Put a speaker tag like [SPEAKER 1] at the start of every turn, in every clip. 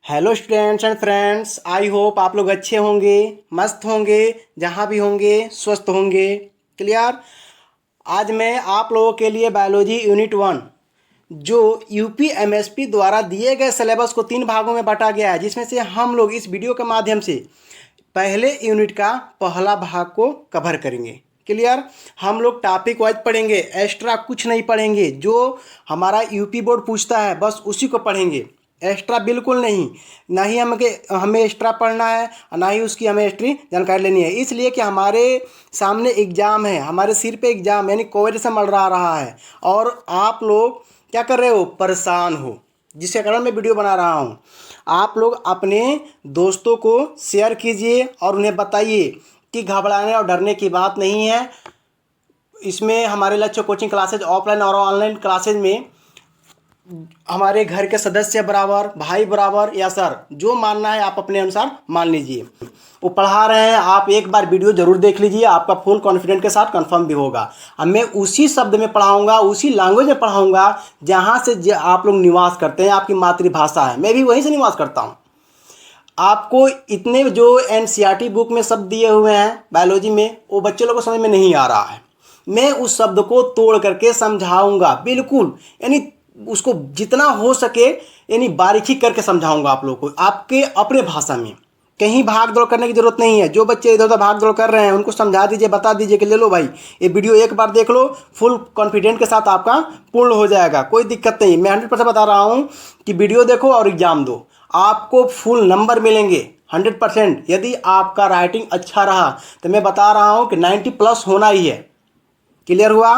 [SPEAKER 1] Hello students and friends, I hope आप लोग अच्छे होंगे, मस्त होंगे, जहाँ भी होंगे स्वस्थ होंगे। क्लियर। आज मैं आप लोगों के लिए बायोलॉजी यूनिट 1 जो यूपी एमएसपी द्वारा दिए गए सिलेबस को 3 भागों में बांटा गया है, जिसमें से हम लोग इस वीडियो के माध्यम से पहले यूनिट का पहला भाग को कवर करेंगे। क्लियर। हम लोग टॉपिक वाइज पढ़ेंगे, एक्स्ट्रा कुछ नहीं पढ़ेंगे। जो हमारा यूपी बोर्ड पूछता है बस उसी को पढ़ेंगे, एक्स्ट्रा बिल्कुल नहीं। ना ही हमें एक्स्ट्रा पढ़ना है, ना ही उसकी हमें एक्स्ट्री जानकारी लेनी है। इसलिए कि हमारे सामने एग्ज़ाम है, हमारे सिर पे एग्ज़ाम यानी कोविड से मर रहा है, और आप लोग क्या कर रहे हो, परेशान हो, जिसके कारण मैं वीडियो बना रहा हूँ। आप लोग अपने दोस्तों को शेयर कीजिए और उन्हें बताइए कि घबराने और डरने की बात नहीं है। इसमें हमारे लक्ष्य कोचिंग क्लासेज ऑफलाइन और ऑनलाइन क्लासेज में हमारे घर के सदस्य बराबर, भाई बराबर, या सर जो मानना है आप अपने अनुसार मान लीजिए। वो पढ़ा रहे हैं, आप एक बार वीडियो जरूर देख लीजिए, आपका फुल कॉन्फिडेंट के साथ कंफर्म भी होगा। अब मैं उसी शब्द में पढ़ाऊंगा, उसी लैंग्वेज में पढ़ाऊंगा जहाँ से आप लोग निवास करते हैं, आपकी मातृभाषा है, मैं भी वहीं से निवास करता हूँ। आपको इतने जो एनसीईआरटी बुक में शब्द दिए हुए हैं बायोलॉजी में, वो बच्चे लोगों को समझ में नहीं आ रहा है। मैं उस शब्द को तोड़ करके समझाऊंगा, बिल्कुल, यानी उसको जितना हो सके यानी बारीकी करके समझाऊंगा आप लोगों को, आपके अपने भाषा में। कहीं भाग दौड़ करने की जरूरत नहीं है। जो बच्चे इधर उधर भाग दौड़ कर रहे हैं उनको समझा दीजिए, बता दीजिए कि ले लो भाई, ये वीडियो एक बार देख लो, फुल कॉन्फिडेंट के साथ आपका पूर्ण हो जाएगा, कोई दिक्कत नहीं। मैं 100% बता रहा हूँ कि वीडियो देखो और एग्जाम दो, आपको फुल नंबर मिलेंगे 100%। यदि आपका राइटिंग अच्छा रहा तो मैं बता रहा हूँ कि 90+ होना ही है। क्लियर हुआ।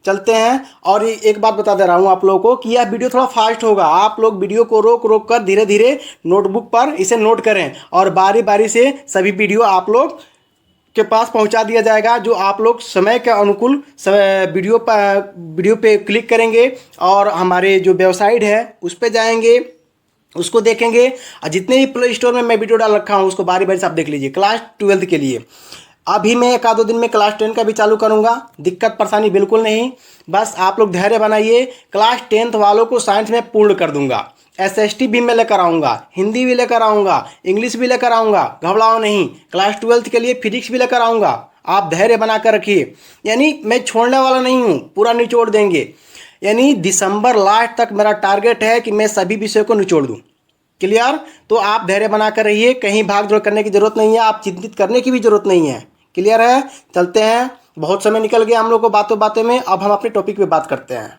[SPEAKER 1] चलते हैं। और एक बात बता दे रहा हूँ आप लोगों को कि यह वीडियो थोड़ा फास्ट होगा। आप लोग वीडियो को रोक रोक कर धीरे धीरे नोटबुक पर इसे नोट करें, और बारी बारी से सभी वीडियो आप लोग के पास पहुंचा दिया जाएगा। जो आप लोग समय के अनुकूल वीडियो पे क्लिक करेंगे और हमारे जो वेबसाइट है उस पर जाएंगे, उसको देखेंगे, और जितने भी प्ले स्टोर में मैं वीडियो डाल रखा हूँ उसको बारी बारी से आप देख लीजिए। क्लास 12 के लिए अभी मैं एक आधो दिन में क्लास 10 का भी चालू करूँगा, दिक्कत परेशानी बिल्कुल नहीं। बस आप लोग धैर्य बनाइए। क्लास 10th वालों को साइंस में पूर्ण कर दूंगा, एसएसटी भी मैं लेकर आऊँगा, हिंदी भी लेकर आऊँगा, इंग्लिश भी लेकर आऊँगा, घबराओ नहीं। क्लास 12th के लिए फिजिक्स भी लेकर आऊँगा, आप धैर्य बना कर रखिए। यानी मैं छोड़ने वाला नहीं हूँ, पूरा निचोड़ देंगे। यानी दिसंबर लास्ट तक मेरा टारगेट है कि मैं सभी विषयों को निचोड़ दूँ। क्लियर। तो आप धैर्य बनाकर रहिए, कहीं भाग दौड़ करने की जरूरत नहीं है, आप चिंतित करने की भी जरूरत नहीं है। क्लियर है। चलते हैं, बहुत समय निकल गया हम लोग को बातों बातों में। अब हम अपने टॉपिक पे बात करते हैं।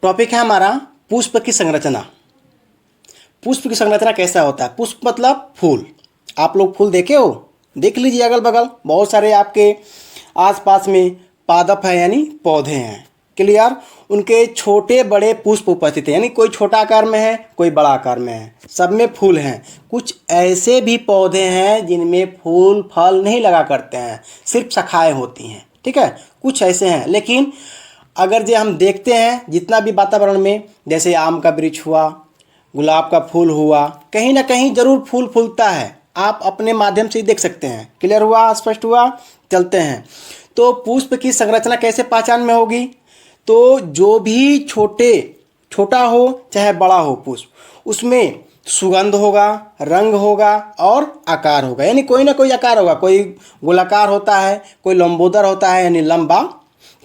[SPEAKER 1] टॉपिक है हमारा पुष्प की संरचना। पुष्प की संरचना कैसा होता है। पुष्प मतलब फूल। आप लोग फूल देखे हो, देख लीजिए अगल बगल बहुत सारे आपके आसपास में पादप है यानी पौधे हैं। क्लियर। उनके छोटे बड़े पुष्प उपस्थित हैं, यानी कोई छोटा आकार में है, कोई बड़ा आकार में है, सब में फूल हैं। कुछ ऐसे भी पौधे हैं जिनमें फूल फल नहीं लगा करते हैं, सिर्फ शाखाएं होती हैं। ठीक है, कुछ ऐसे हैं। लेकिन अगर जो हम देखते हैं जितना भी वातावरण में, जैसे आम का वृक्ष हुआ, गुलाब का फूल हुआ, कहीं ना कहीं जरूर फूल फूलता है। आप अपने माध्यम से ही देख सकते हैं। क्लियर हुआ, स्पष्ट हुआ। चलते हैं। तो पुष्प की संरचना कैसे पहचान में होगी। तो जो भी छोटा हो चाहे बड़ा हो पुष्प, उसमें सुगंध होगा, रंग होगा और आकार होगा, यानी कोई ना कोई आकार होगा। कोई गोलाकार होता है, कोई लंबोदर होता है यानी लंबा,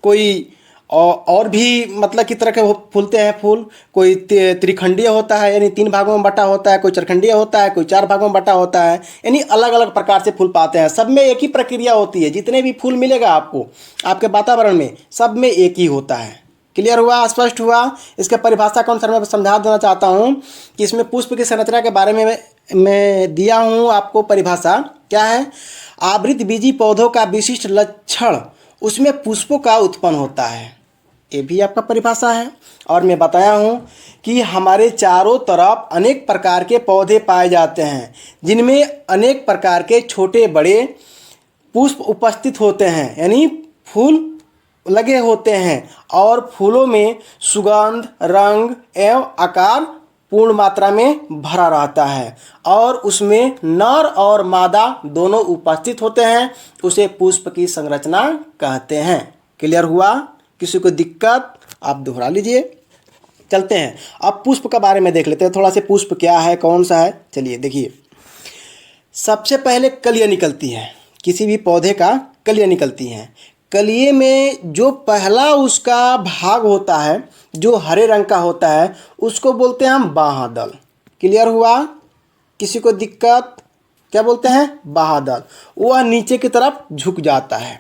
[SPEAKER 1] कोई और भी मतलब की तरह के फूलते हैं फूल। कोई त्रिखंडीय होता है यानी 3 भागों में बटा होता है, कोई चरखंडीय होता है, कोई 4 भागों में बटा होता है, यानी अलग अलग प्रकार से फूल पाते हैं। सब में एक ही प्रक्रिया होती है। जितने भी फूल मिलेगा आपको आपके वातावरण में, सब में एक ही होता है। क्लियर हुआ, स्पष्ट हुआ। इसके परिभाषा के अनुसार मैं समझा देना चाहता हूँ कि इसमें पुष्प की संरचना के बारे में मैं दिया हूँ आपको परिभाषा। क्या है। आवृत बीजी पौधों का विशिष्ट लक्षण, उसमें पुष्पों का उत्पन्न होता है, ये भी आपका परिभाषा है। और मैं बताया हूँ कि हमारे चारों तरफ अनेक प्रकार के पौधे पाए जाते हैं, जिनमें अनेक प्रकार के छोटे बड़े पुष्प उपस्थित होते हैं, यानी फूल लगे होते हैं। और फूलों में सुगंध, रंग एवं आकार पूर्ण मात्रा में भरा रहता है, और उसमें नर और मादा दोनों उपस्थित होते हैं। उसे पुष्प की संरचना कहते हैं। क्लियर हुआ। किसी को दिक्कत आप दोहरा लीजिए। चलते हैं अब पुष्प के बारे में देख लेते हैं थोड़ा से। पुष्प क्या है, कौन सा है, चलिए देखिए। सबसे पहले कलियाँ निकलती हैं, किसी भी पौधे का कलियाँ निकलती हैं। कलिए में जो पहला उसका भाग होता है जो हरे रंग का होता है उसको बोलते हैं हम बाह्यदल। क्लियर हुआ? किसी को दिक्कत? क्या बोलते हैं? बाह्यदल। वह नीचे की तरफ झुक जाता है।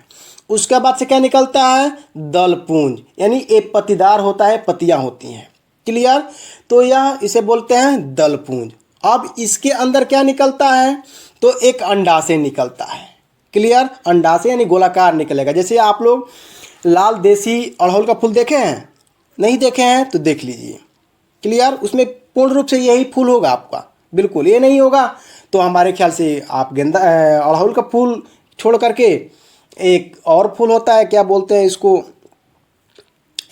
[SPEAKER 1] उसके बाद से क्या निकलता है? दलपुंज, यानी एक पत्तीदार होता है, पत्तियां होती हैं। क्लियर? तो यह इसे बोलते हैं दलपुंज। अब इसके अंदर क्या निकलता है? तो एक अंडाशय निकलता है। क्लियर? अंडाशय यानी गोलाकार निकलेगा। जैसे आप लोग लाल देसी अड़हुल का फूल देखे हैं? नहीं देखे हैं तो देख लीजिए। क्लियर? उसमें पूर्ण रूप से यही फूल होगा आपका, बिल्कुल ये नहीं होगा तो हमारे ख्याल से आप गेंदा अड़हुल का फूल छोड़ करके एक और फूल होता है, क्या बोलते हैं इसको,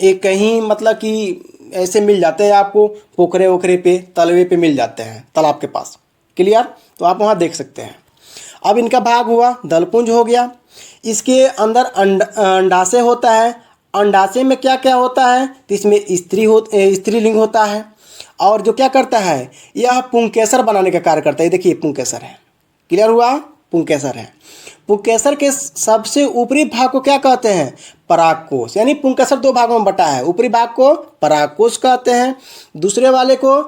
[SPEAKER 1] एक कहीं मतलब कि ऐसे मिल जाते हैं आपको, पोखरे वोखरे पे, तलवे पे मिल जाते हैं, तालाब के पास। क्लियर? तो आप वहाँ देख सकते हैं। अब इनका भाग हुआ, दलपुंज हो गया। इसके अंदर अंडाशय होता है। अंडाशय में क्या क्या होता है? तो इसमें स्त्रीलिंग होता है और जो क्या करता है, यह पुंकेसर बनाने का कार्य करता है। देखिए पुंकेसर है। क्लियर हुआ? पुंकेसर है। पुंकेसर के सबसे ऊपरी भाग को क्या कहते हैं? परागकोश। यानी पुंकेसर दो भागों में बटा है। ऊपरी भाग को परागकोश कहते हैं, दूसरे वाले को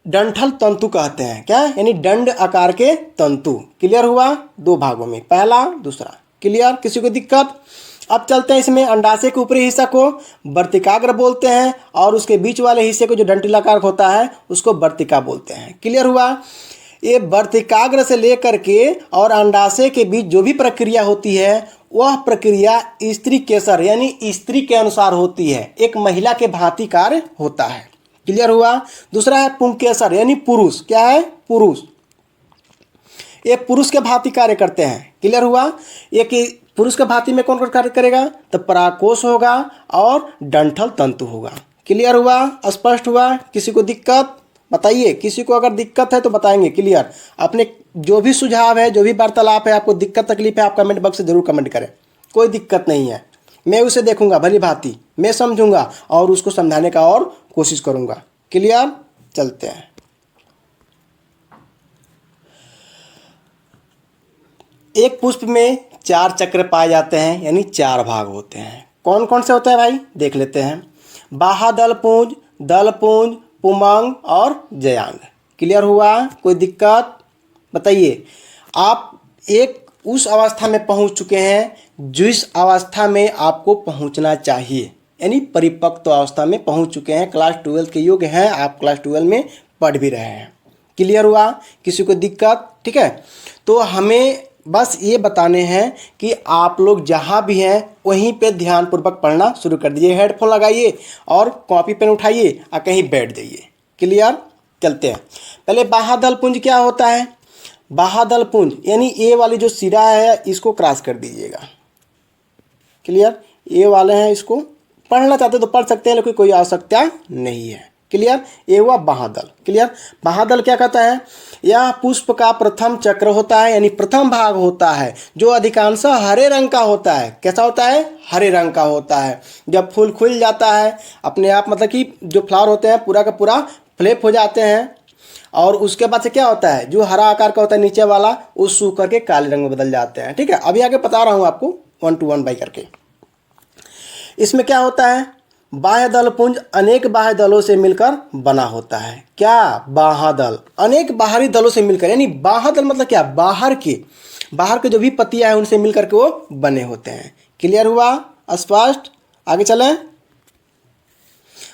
[SPEAKER 1] डंठल तंतु कहते हैं। क्या? यानी दंड आकार के तंतु। क्लियर हुआ? दो भागों में, पहला दूसरा। क्लियर? किसी को दिक्कत? अब चलते हैं इसमें। अंडाशय के ऊपरी हिस्सा को वर्तिकाग्र बोलते हैं और उसके बीच वाले हिस्से को जो डंठलाकार होता है उसको वर्तिका बोलते हैं। क्लियर हुआ? ये वर्तिकाग्र से लेकर के और अंडाशय के बीच जो भी प्रक्रिया होती है वह प्रक्रिया स्त्री केसर यानी स्त्री के अनुसार होती है, एक महिला के भांति कार्य होता है। क्लियर हुआ? दूसरा है पुंकेसर यानी पुरुष। क्या है? पुरुष। ये पुरुष के भांति कार्य करते हैं। क्लियर हुआ? ये कि पुरुष के भांति में कौन कौन कार्य करेगा? तो परागकोश होगा और डंठल तंतु होगा। क्लियर हुआ? स्पष्ट हुआ? किसी को दिक्कत बताइए। किसी को अगर दिक्कत है तो बताएंगे। क्लियर? अपने जो भी सुझाव है, जो भी वार्तालाप है, आपको दिक्कत तकलीफ है, आप कमेंट बॉक्स से जरूर कमेंट करें। कोई दिक्कत नहीं है, मैं उसे देखूंगा भली भांति, मैं समझूंगा और उसको समझाने का और कोशिश करूंगा। क्लियर? चलते हैं। एक पुष्प में 4 चक्र पाए जाते हैं, यानी 4 भाग होते हैं। कौन कौन से होते हैं भाई? देख लेते हैं। बाह्यदलपुंज, दलपुंज, पुमंग और जयांग। क्लियर हुआ? कोई दिक्कत बताइए। आप एक उस अवस्था में पहुंच चुके हैं जिस अवस्था में आपको पहुंचना चाहिए, यानी परिपक्व अवस्था में पहुंच चुके हैं। क्लास 12 के योग्य हैं आप, क्लास 12 में पढ़ भी रहे हैं। क्लियर हुआ? किसी को दिक्कत? ठीक है, तो हमें बस ये बताने हैं कि आप लोग जहाँ भी हैं वहीं पे ध्यानपूर्वक पढ़ना शुरू कर दीजिए। हेडफोन लगाइए और कॉपी पेन उठाइए और कहीं बैठ जाइए। क्लियर? चलते हैं। पहले बाह्यदलपुंज क्या होता है? बाह्यदलपुंज यानी ये वाली जो सिरा है इसको क्रॉस कर दीजिएगा। क्लियर? ये वाले हैं, इसको पढ़ना चाहते तो पढ़ सकते हैं लेकिन कोई आवश्यकता नहीं है। क्लियर? ये हुआ बाह्यदल। क्लियर? बाह्यदल क्या कहता है? यह पुष्प का प्रथम चक्र होता है, यानी प्रथम भाग होता है जो अधिकांशतः हरे रंग का होता है। कैसा होता है? हरे रंग का होता है। जब फूल खुल जाता है अपने आप, मतलब कि जो फ्लावर होते हैं पूरा का पूरा फ्लैप हो जाते हैं और उसके बाद से क्या होता है, जो हरा आकार का होता है नीचे वाला वो सूख करके काले रंग में बदल जाते हैं। ठीक है, अभी आगे बता रहा हूँ आपको 1 to 1 बाई करके। इसमें क्या होता है? बाह्यदलपुंज अनेक बाह्य दलों से मिलकर बना होता है। क्या? बाह्यदल अनेक बाहरी दलों से मिलकर, यानी बाह्यदल मतलब क्या? बाहर के जो भी पत्तियां हैं उनसे मिलकर के वो बने होते हैं। क्लियर हुआ? स्पष्ट? आगे चलें।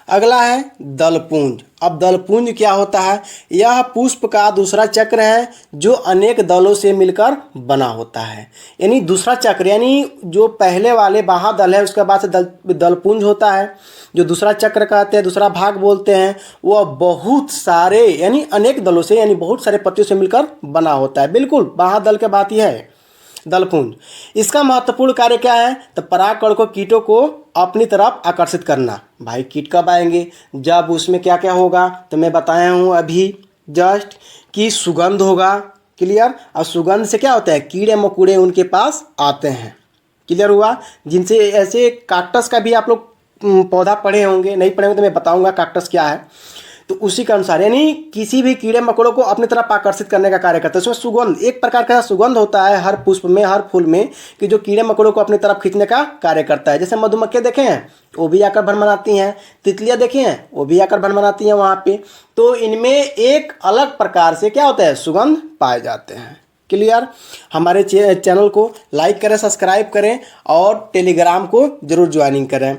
[SPEAKER 1] अगला है दलपुंज। अब दलपुंज क्या होता है? यह पुष्प का दूसरा चक्र है जो अनेक दलों से मिलकर बना होता है। यानी दूसरा चक्र, यानी जो पहले वाले बाह्यदल है उसके बाद से दलपुंज होता है, जो दूसरा चक्र कहते हैं, दूसरा भाग बोलते हैं, वह बहुत सारे यानी अनेक दलों से, यानी बहुत सारे पत्तियों से मिलकर बना होता है। बिल्कुल बाह्यदल के बात ही है दलपुंज। इसका महत्वपूर्ण कार्य क्या है? तो परागकण को, कीटों को अपनी तरफ आकर्षित करना। भाई कीट कब आएंगे? जब उसमें क्या क्या होगा तो मैं बताया हूँ अभी जस्ट कि सुगंध होगा। क्लियर? और सुगंध से क्या होता है? कीड़े मकोड़े उनके पास आते हैं। क्लियर हुआ? जिनसे ऐसे काक्टस का भी आप लोग पौधा पढ़े होंगे, नहीं पढ़े होंगे तो मैं बताऊंगा कैक्टस क्या है। तो उसी के अनुसार यानी किसी भी कीड़े मकोड़ों को अपनी तरफ आकर्षित करने का कार्य करता है। उसमें सुगंध, एक प्रकार का सुगंध होता है हर पुष्प में, हर फूल में, कि जो कीड़े मकोड़ों को अपनी तरफ खींचने का कार्य करता है। जैसे मधुमक्खियाँ देखे हैं, वो भी आकर भ्रमण बनाती हैं। तितलियाँ देखे हैं, वो भी आकर भ्रमण बनाती हैं वहाँ पे। तो इनमें एक अलग प्रकार से क्या होता है, सुगंध पाए जाते हैं। क्लियर। हमारे चैनल को लाइक करें, सब्सक्राइब करें और टेलीग्राम को जरूर ज्वाइनिंग करें।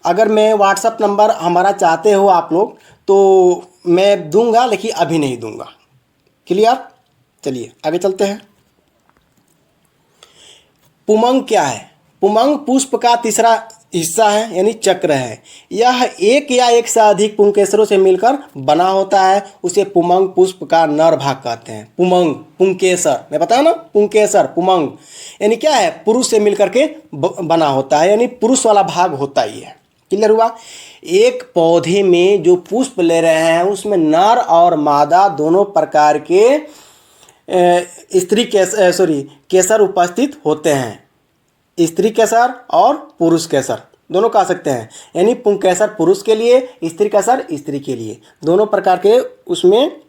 [SPEAKER 1] अगर मैं व्हाट्सअप नंबर हमारा चाहते हो आप लोग तो मैं दूंगा, लेकिन अभी नहीं दूंगा। क्लियर। चलिए आगे चलते हैं। पुमंग क्या है? पुमंग पुष्प का तीसरा हिस्सा है, यानी चक्र है। यह एक या एक से अधिक पुंकेसरों से मिलकर बना होता है। उसे पुमंग पुष्प का नर भाग कहते हैं। पुमंग, पुंकेसर, मैं बताया ना, पुंकेसर, पुमंग यानी क्या है, पुरुष से मिलकर के बना होता है, यानी पुरुष वाला भाग होता ही है। क्लियर हुआ। एक पौधे में जो पुष्प ले रहे हैं उसमें नर और मादा दोनों प्रकार के केसर उपस्थित होते हैं। स्त्री केसर और पुरुष केसर दोनों कह सकते हैं। यानी पुंकेसर पुरुष के लिए, स्त्री केसर स्त्री के लिए, दोनों प्रकार के उसमें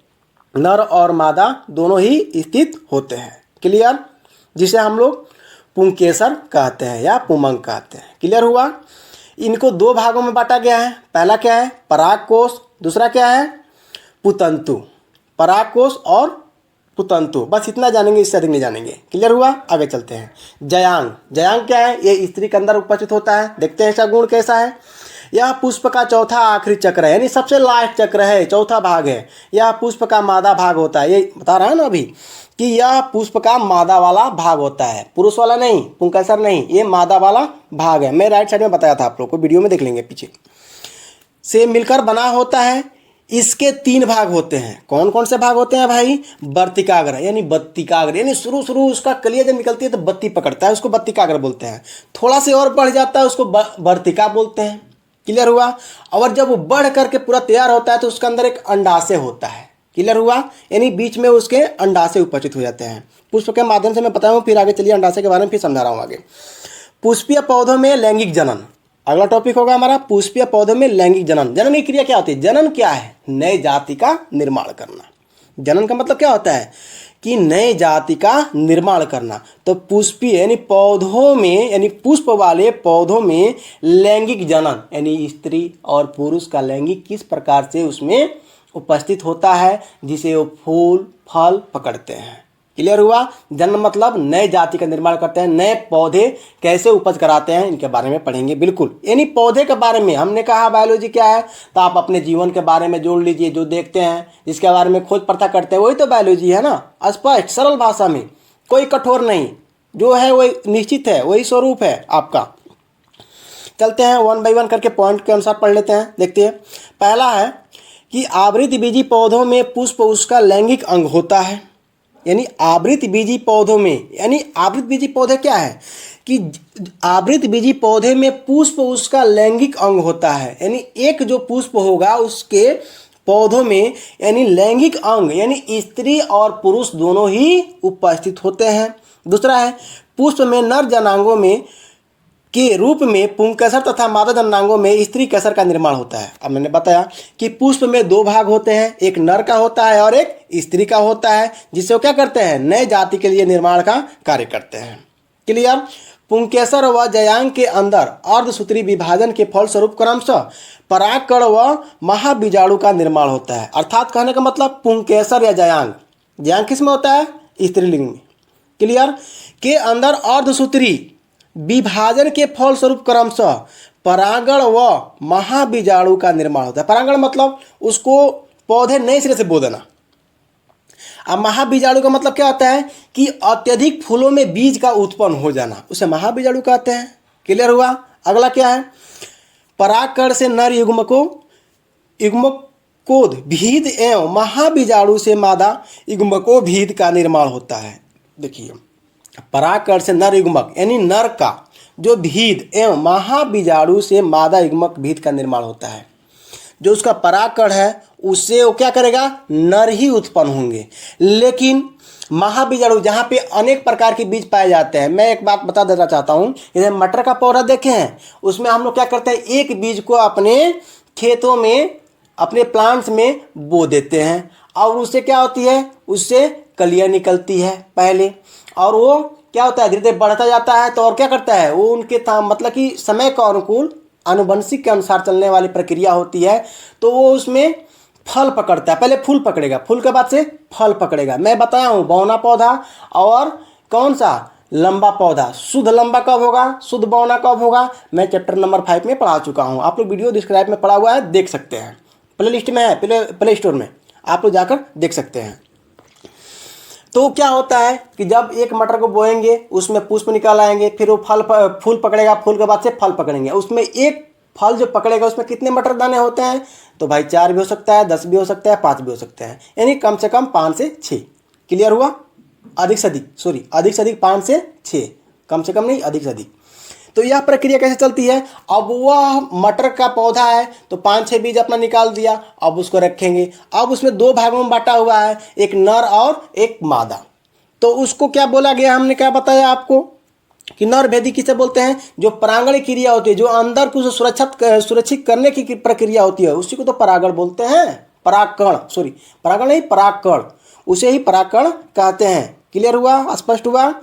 [SPEAKER 1] नर और मादा दोनों ही स्थित होते हैं। क्लियर। जिसे हम लोग पुंकेसर कहते हैं या पुमंग कहते हैं। क्लियर हुआ। इनको दो भागों में बांटा गया है। पहला क्या है, परागकोश, दूसरा क्या है, पुतंतु। परागकोश और पुतंतु, बस इतना जानेंगे, इससे अधिक नहीं जानेंगे। क्लियर हुआ। आगे चलते हैं। जयांग। जयांग क्या है, ये स्त्री के अंदर उपस्थित होता है। देखते हैं इसका गुण कैसा है। यह पुष्प का चौथा आखिरी चक्र है, यानी सबसे लास्ट चक्र है, चौथा भाग है। यह पुष्प का मादा भाग होता है। ये बता रहा है ना अभी कि यह पुष्प का मादा वाला भाग होता है, पुरुष वाला नहीं, पुंकेसर नहीं, ये मादा वाला भाग है। मैं राइट साइड में बताया था, आप लोग को वीडियो में देख लेंगे पीछे से मिलकर बना होता है। इसके तीन भाग होते हैं। कौन कौन से भाग होते हैं भाई? वर्तिकाग्र, यानी बत्तिकाग्र, यानी शुरू उसका कलिया जब निकलती है तो बत्ती पकड़ता है, उसको बत्तिकाग्र बोलते हैं। थोड़ा से और बढ़ जाता है उसको वर्तिका बोलते हैं। क्लियर हुआ। और जब वो बढ़ करके पूरा तैयार होता है तो उसके अंदर एक अंडाशय होता है। क्लियर हुआ। यानी बीच में उसके अंडाशय उपस्थित हो जाते हैं। पुष्प के माध्यम से मैं बताऊँ, फिर आगे चलिए अंडाशय के बारे में फिर समझा रहा हूँ आगे। पुष्पीय पौधों में लैंगिक जनन अगला टॉपिक होगा हमारा। पुष्पीय पौधों में लैंगिक जनन। जनन की क्रिया क्या होती है? जनन क्या है? नए जाति का निर्माण करना। जनन का मतलब क्या होता है कि नए जाति का निर्माण करना। तो पुष्पीय यानी पौधों में, यानी पुष्प वाले पौधों में लैंगिक जनन, यानी स्त्री और पुरुष का लैंगिक किस प्रकार से उसमें उपस्थित होता है, जिसे वो फूल फल पकड़ते हैं। क्लियर हुआ। जन्म मतलब नए जाति का निर्माण करते हैं, नए पौधे कैसे उपज कराते हैं, इनके बारे में पढ़ेंगे बिल्कुल। यानी पौधे के बारे में हमने कहा बायोलॉजी क्या है, तो आप अपने जीवन के बारे में जोड़ लीजिए। जो देखते हैं, जिसके बारे में खोज पड़ता करते हैं, वही तो बायोलॉजी है ना। स्पष्ट सरल भाषा में, कोई कठोर नहीं, जो है वही निश्चित है, वही स्वरूप है आपका। चलते हैं वन बाई वन करके पॉइंट के अनुसार पढ़ लेते हैं। देखते हैं। पहला है कि आवृत बीजी पौधों में पुष्प उसका लैंगिक अंग होता है। यानी आवृत बीजी पौधों में, यानी आवृत बीजी पौधे क्या है कि आवृत बीजी पौधे में पुष्प उसका लैंगिक अंग होता है। यानी एक जो पुष्प होगा उसके पौधों में, यानी लैंगिक अंग, यानी स्त्री और पुरुष दोनों ही उपस्थित होते हैं। दूसरा है पुष्प में नर जनांगों में के रूप में पुंकेसर तथा मादा जननांगों में स्त्री केसर का निर्माण होता है। अब मैंने बताया कि पुष्प में दो भाग होते हैं, एक नर का होता है और एक स्त्री का होता है, जिससे वो क्या करते हैं, नए जाति के लिए निर्माण का कार्य करते हैं। क्लियर। पुंकेसर व जयांग के अंदर अर्धसूत्री विभाजन के फलस्वरूप क्रमशः परागकण व महाबीजाणु का निर्माण होता है। अर्थात कहने का मतलब पुंकेसर या जयांग, जयांग किस में होता है? स्त्रीलिंग में। क्लियर। के अंदर अर्धसूत्री विभाजन के फलस्वरूप क्रमशः परागण व महाबीजाणु का निर्माण होता है। परागण मतलब उसको पौधे नए सिरे से बो देना। अब महाबीजाणु का मतलब क्या होता है कि अत्यधिक फूलों में बीज का उत्पन्न हो जाना, उसे महाबीजाणु कहते हैं। क्लियर हुआ। अगला क्या है? परागकण से नर युग्मकोद भीद एवं महाबीजाणु से मादा युग्मकोभीद का निर्माण होता है। देखिए, परागकण से नर युग्मक यानी नर का जो भीद एवं महाबीजाणु से मादा युग्मक भीद का निर्माण होता है। जो उसका परागकण है उससे वो क्या करेगा? नर ही उत्पन्न होंगे, लेकिन महाबीजाणु जहाँ पे अनेक प्रकार के बीज पाए जाते हैं। मैं एक बात बता देना चाहता हूँ, जैसे मटर का पौधा देखे हैं, उसमें हम लोग क्या करते हैं, एक बीज को अपने खेतों में, अपने प्लांट्स में बो देते हैं और उससे क्या होती है, उससे कलियाँ निकलती है पहले, और वो क्या होता है, धीरे धीरे बढ़ता जाता है। तो और क्या करता है वो, उनके मतलब कि समय के अनुकूल आनुवंशिक के अनुसार चलने वाली प्रक्रिया होती है। तो वो उसमें फल पकड़ता है, पहले फूल पकड़ेगा, फूल के बाद से फल पकड़ेगा। मैं बताया हूँ बौना पौधा और कौन सा लंबा पौधा। शुद्ध लंबा कब होगा, शुद्ध बौना कब होगा, मैं चैप्टर नंबर 5 में पढ़ा चुका हूँ। आप लोग वीडियो डिस्क्राइब में पढ़ा हुआ है, देख सकते हैं, प्ले लिस्ट में है, प्ले स्टोर में आप लोग जाकर देख सकते हैं। तो क्या होता है कि जब एक मटर को बोएंगे, उसमें पुष्प निकाल आएंगे, फिर वो फूल पकड़ेगा, फूल के बाद से फल पकड़ेंगे। उसमें एक फल जो पकड़ेगा उसमें कितने मटर दाने होते हैं, तो भाई 4 भी हो सकता है, 10 भी हो सकता है, 5 भी हो सकते हैं, यानी कम से कम 5 से 6। क्लियर हुआ? अधिक से अधिक 5 से 6, कम से कम नहीं, अधिक से अधिक। तो यह प्रक्रिया कैसे चलती है, अब वह मटर का पौधा है तो 5-6 बीज अपना निकाल दिया, अब उसको रखेंगे। अब उसमें 2 भागों में बांटा हुआ है, एक नर और एक मादा। तो उसको क्या बोला गया, हमने क्या बताया आपको कि नर भेदी किसे बोलते हैं, जो परागण क्रिया होती है, जो अंदर को सुरक्षित करने की प्रक्रिया होती है, उसी को तो परागण बोलते हैं। परागकण, परागण नहीं, परागकण, उसे ही परागकण कहते हैं। क्लियर हुआ, स्पष्ट हुआ?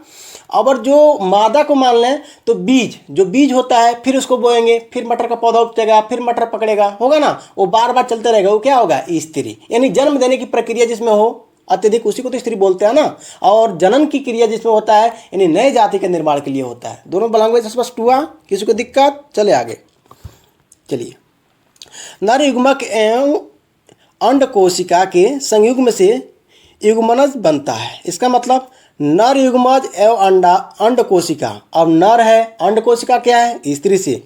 [SPEAKER 1] और जो मादा को मान लें तो जो बीज होता है, फिर उसको बोएंगे, फिर मटर का पौधा उपजेगा, फिर मटर पकड़ेगा, होगा ना, वो बार बार चलते रहेगा। वो क्या होगा, स्त्री, यानी जन्म देने की प्रक्रिया जिसमें हो अत्यधिक, उसी को तो स्त्री बोलते हैं ना। और जनन की क्रिया जिसमें होता है, यानी नए जाति के निर्माण के लिए होता है। दोनों लैंग्वेज स्पष्ट हुआ? किसी को दिक्कत? चले आगे चलिए। नर युग्मक एवं अंड कोशिका के संयुग्म से युग्मनज बनता है। इसका मतलब नर युग्मज एवं अंड कोशिका, अब नर है, अंड कोशिका क्या है, स्त्री से,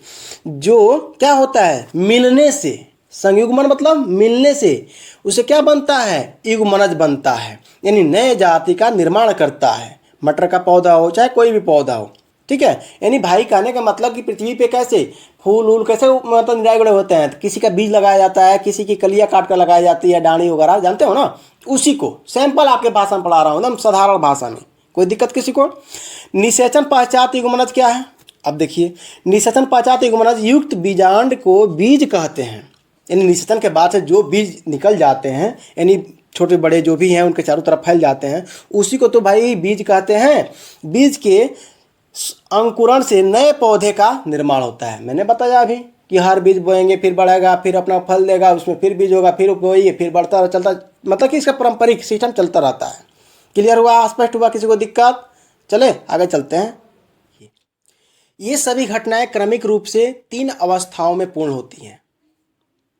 [SPEAKER 1] जो क्या होता है, मिलने से, संयुग्मन मतलब मिलने से, उसे क्या बनता है, युग्मनज बनता है, यानी नए जाति का निर्माण करता है। मटर का पौधा हो चाहे कोई भी पौधा हो, ठीक है। यानी भाई कहने का मतलब कि पृथ्वी पे कैसे फूल वूल कैसे मतलब निराई होते हैं, किसी का बीज लगाया जाता है, किसी की कलियां काट कर लगाई जाती है, डाणी वगैरह, जानते हो ना, उसी को सैंपल आपके भाषा में पढ़ा रहा हूँ, एकदम साधारण भाषा में, कोई दिक्कत किसी को? निषेचन पश्चात युग्मनज क्या है, अब देखिए, निषेचन पश्चात युग्मनज युक्त बीजांड को बीज कहते हैं। यानी निषेचन के बाद से जो बीज निकल जाते हैं, यानी छोटे बड़े जो भी हैं उनके चारों तरफ फैल जाते हैं, उसी को तो भाई बीज कहते हैं। बीज के अंकुरण से नए पौधे का निर्माण होता है। मैंने बताया अभी कि हर बीज बोएंगे, फिर बढ़ेगा, फिर अपना फल देगा, उसमें फिर बीज होगा, फिर बोइए, फिर बढ़ता चलता, मतलब कि इसका पारंपरिक सिस्टम चलता रहता है। क्लियर हुआ, स्पष्ट हुआ, किसी को दिक्कत? चले आगे चलते हैं। ये सभी घटनाएं क्रमिक रूप से 3 अवस्थाओं में पूर्ण होती हैं।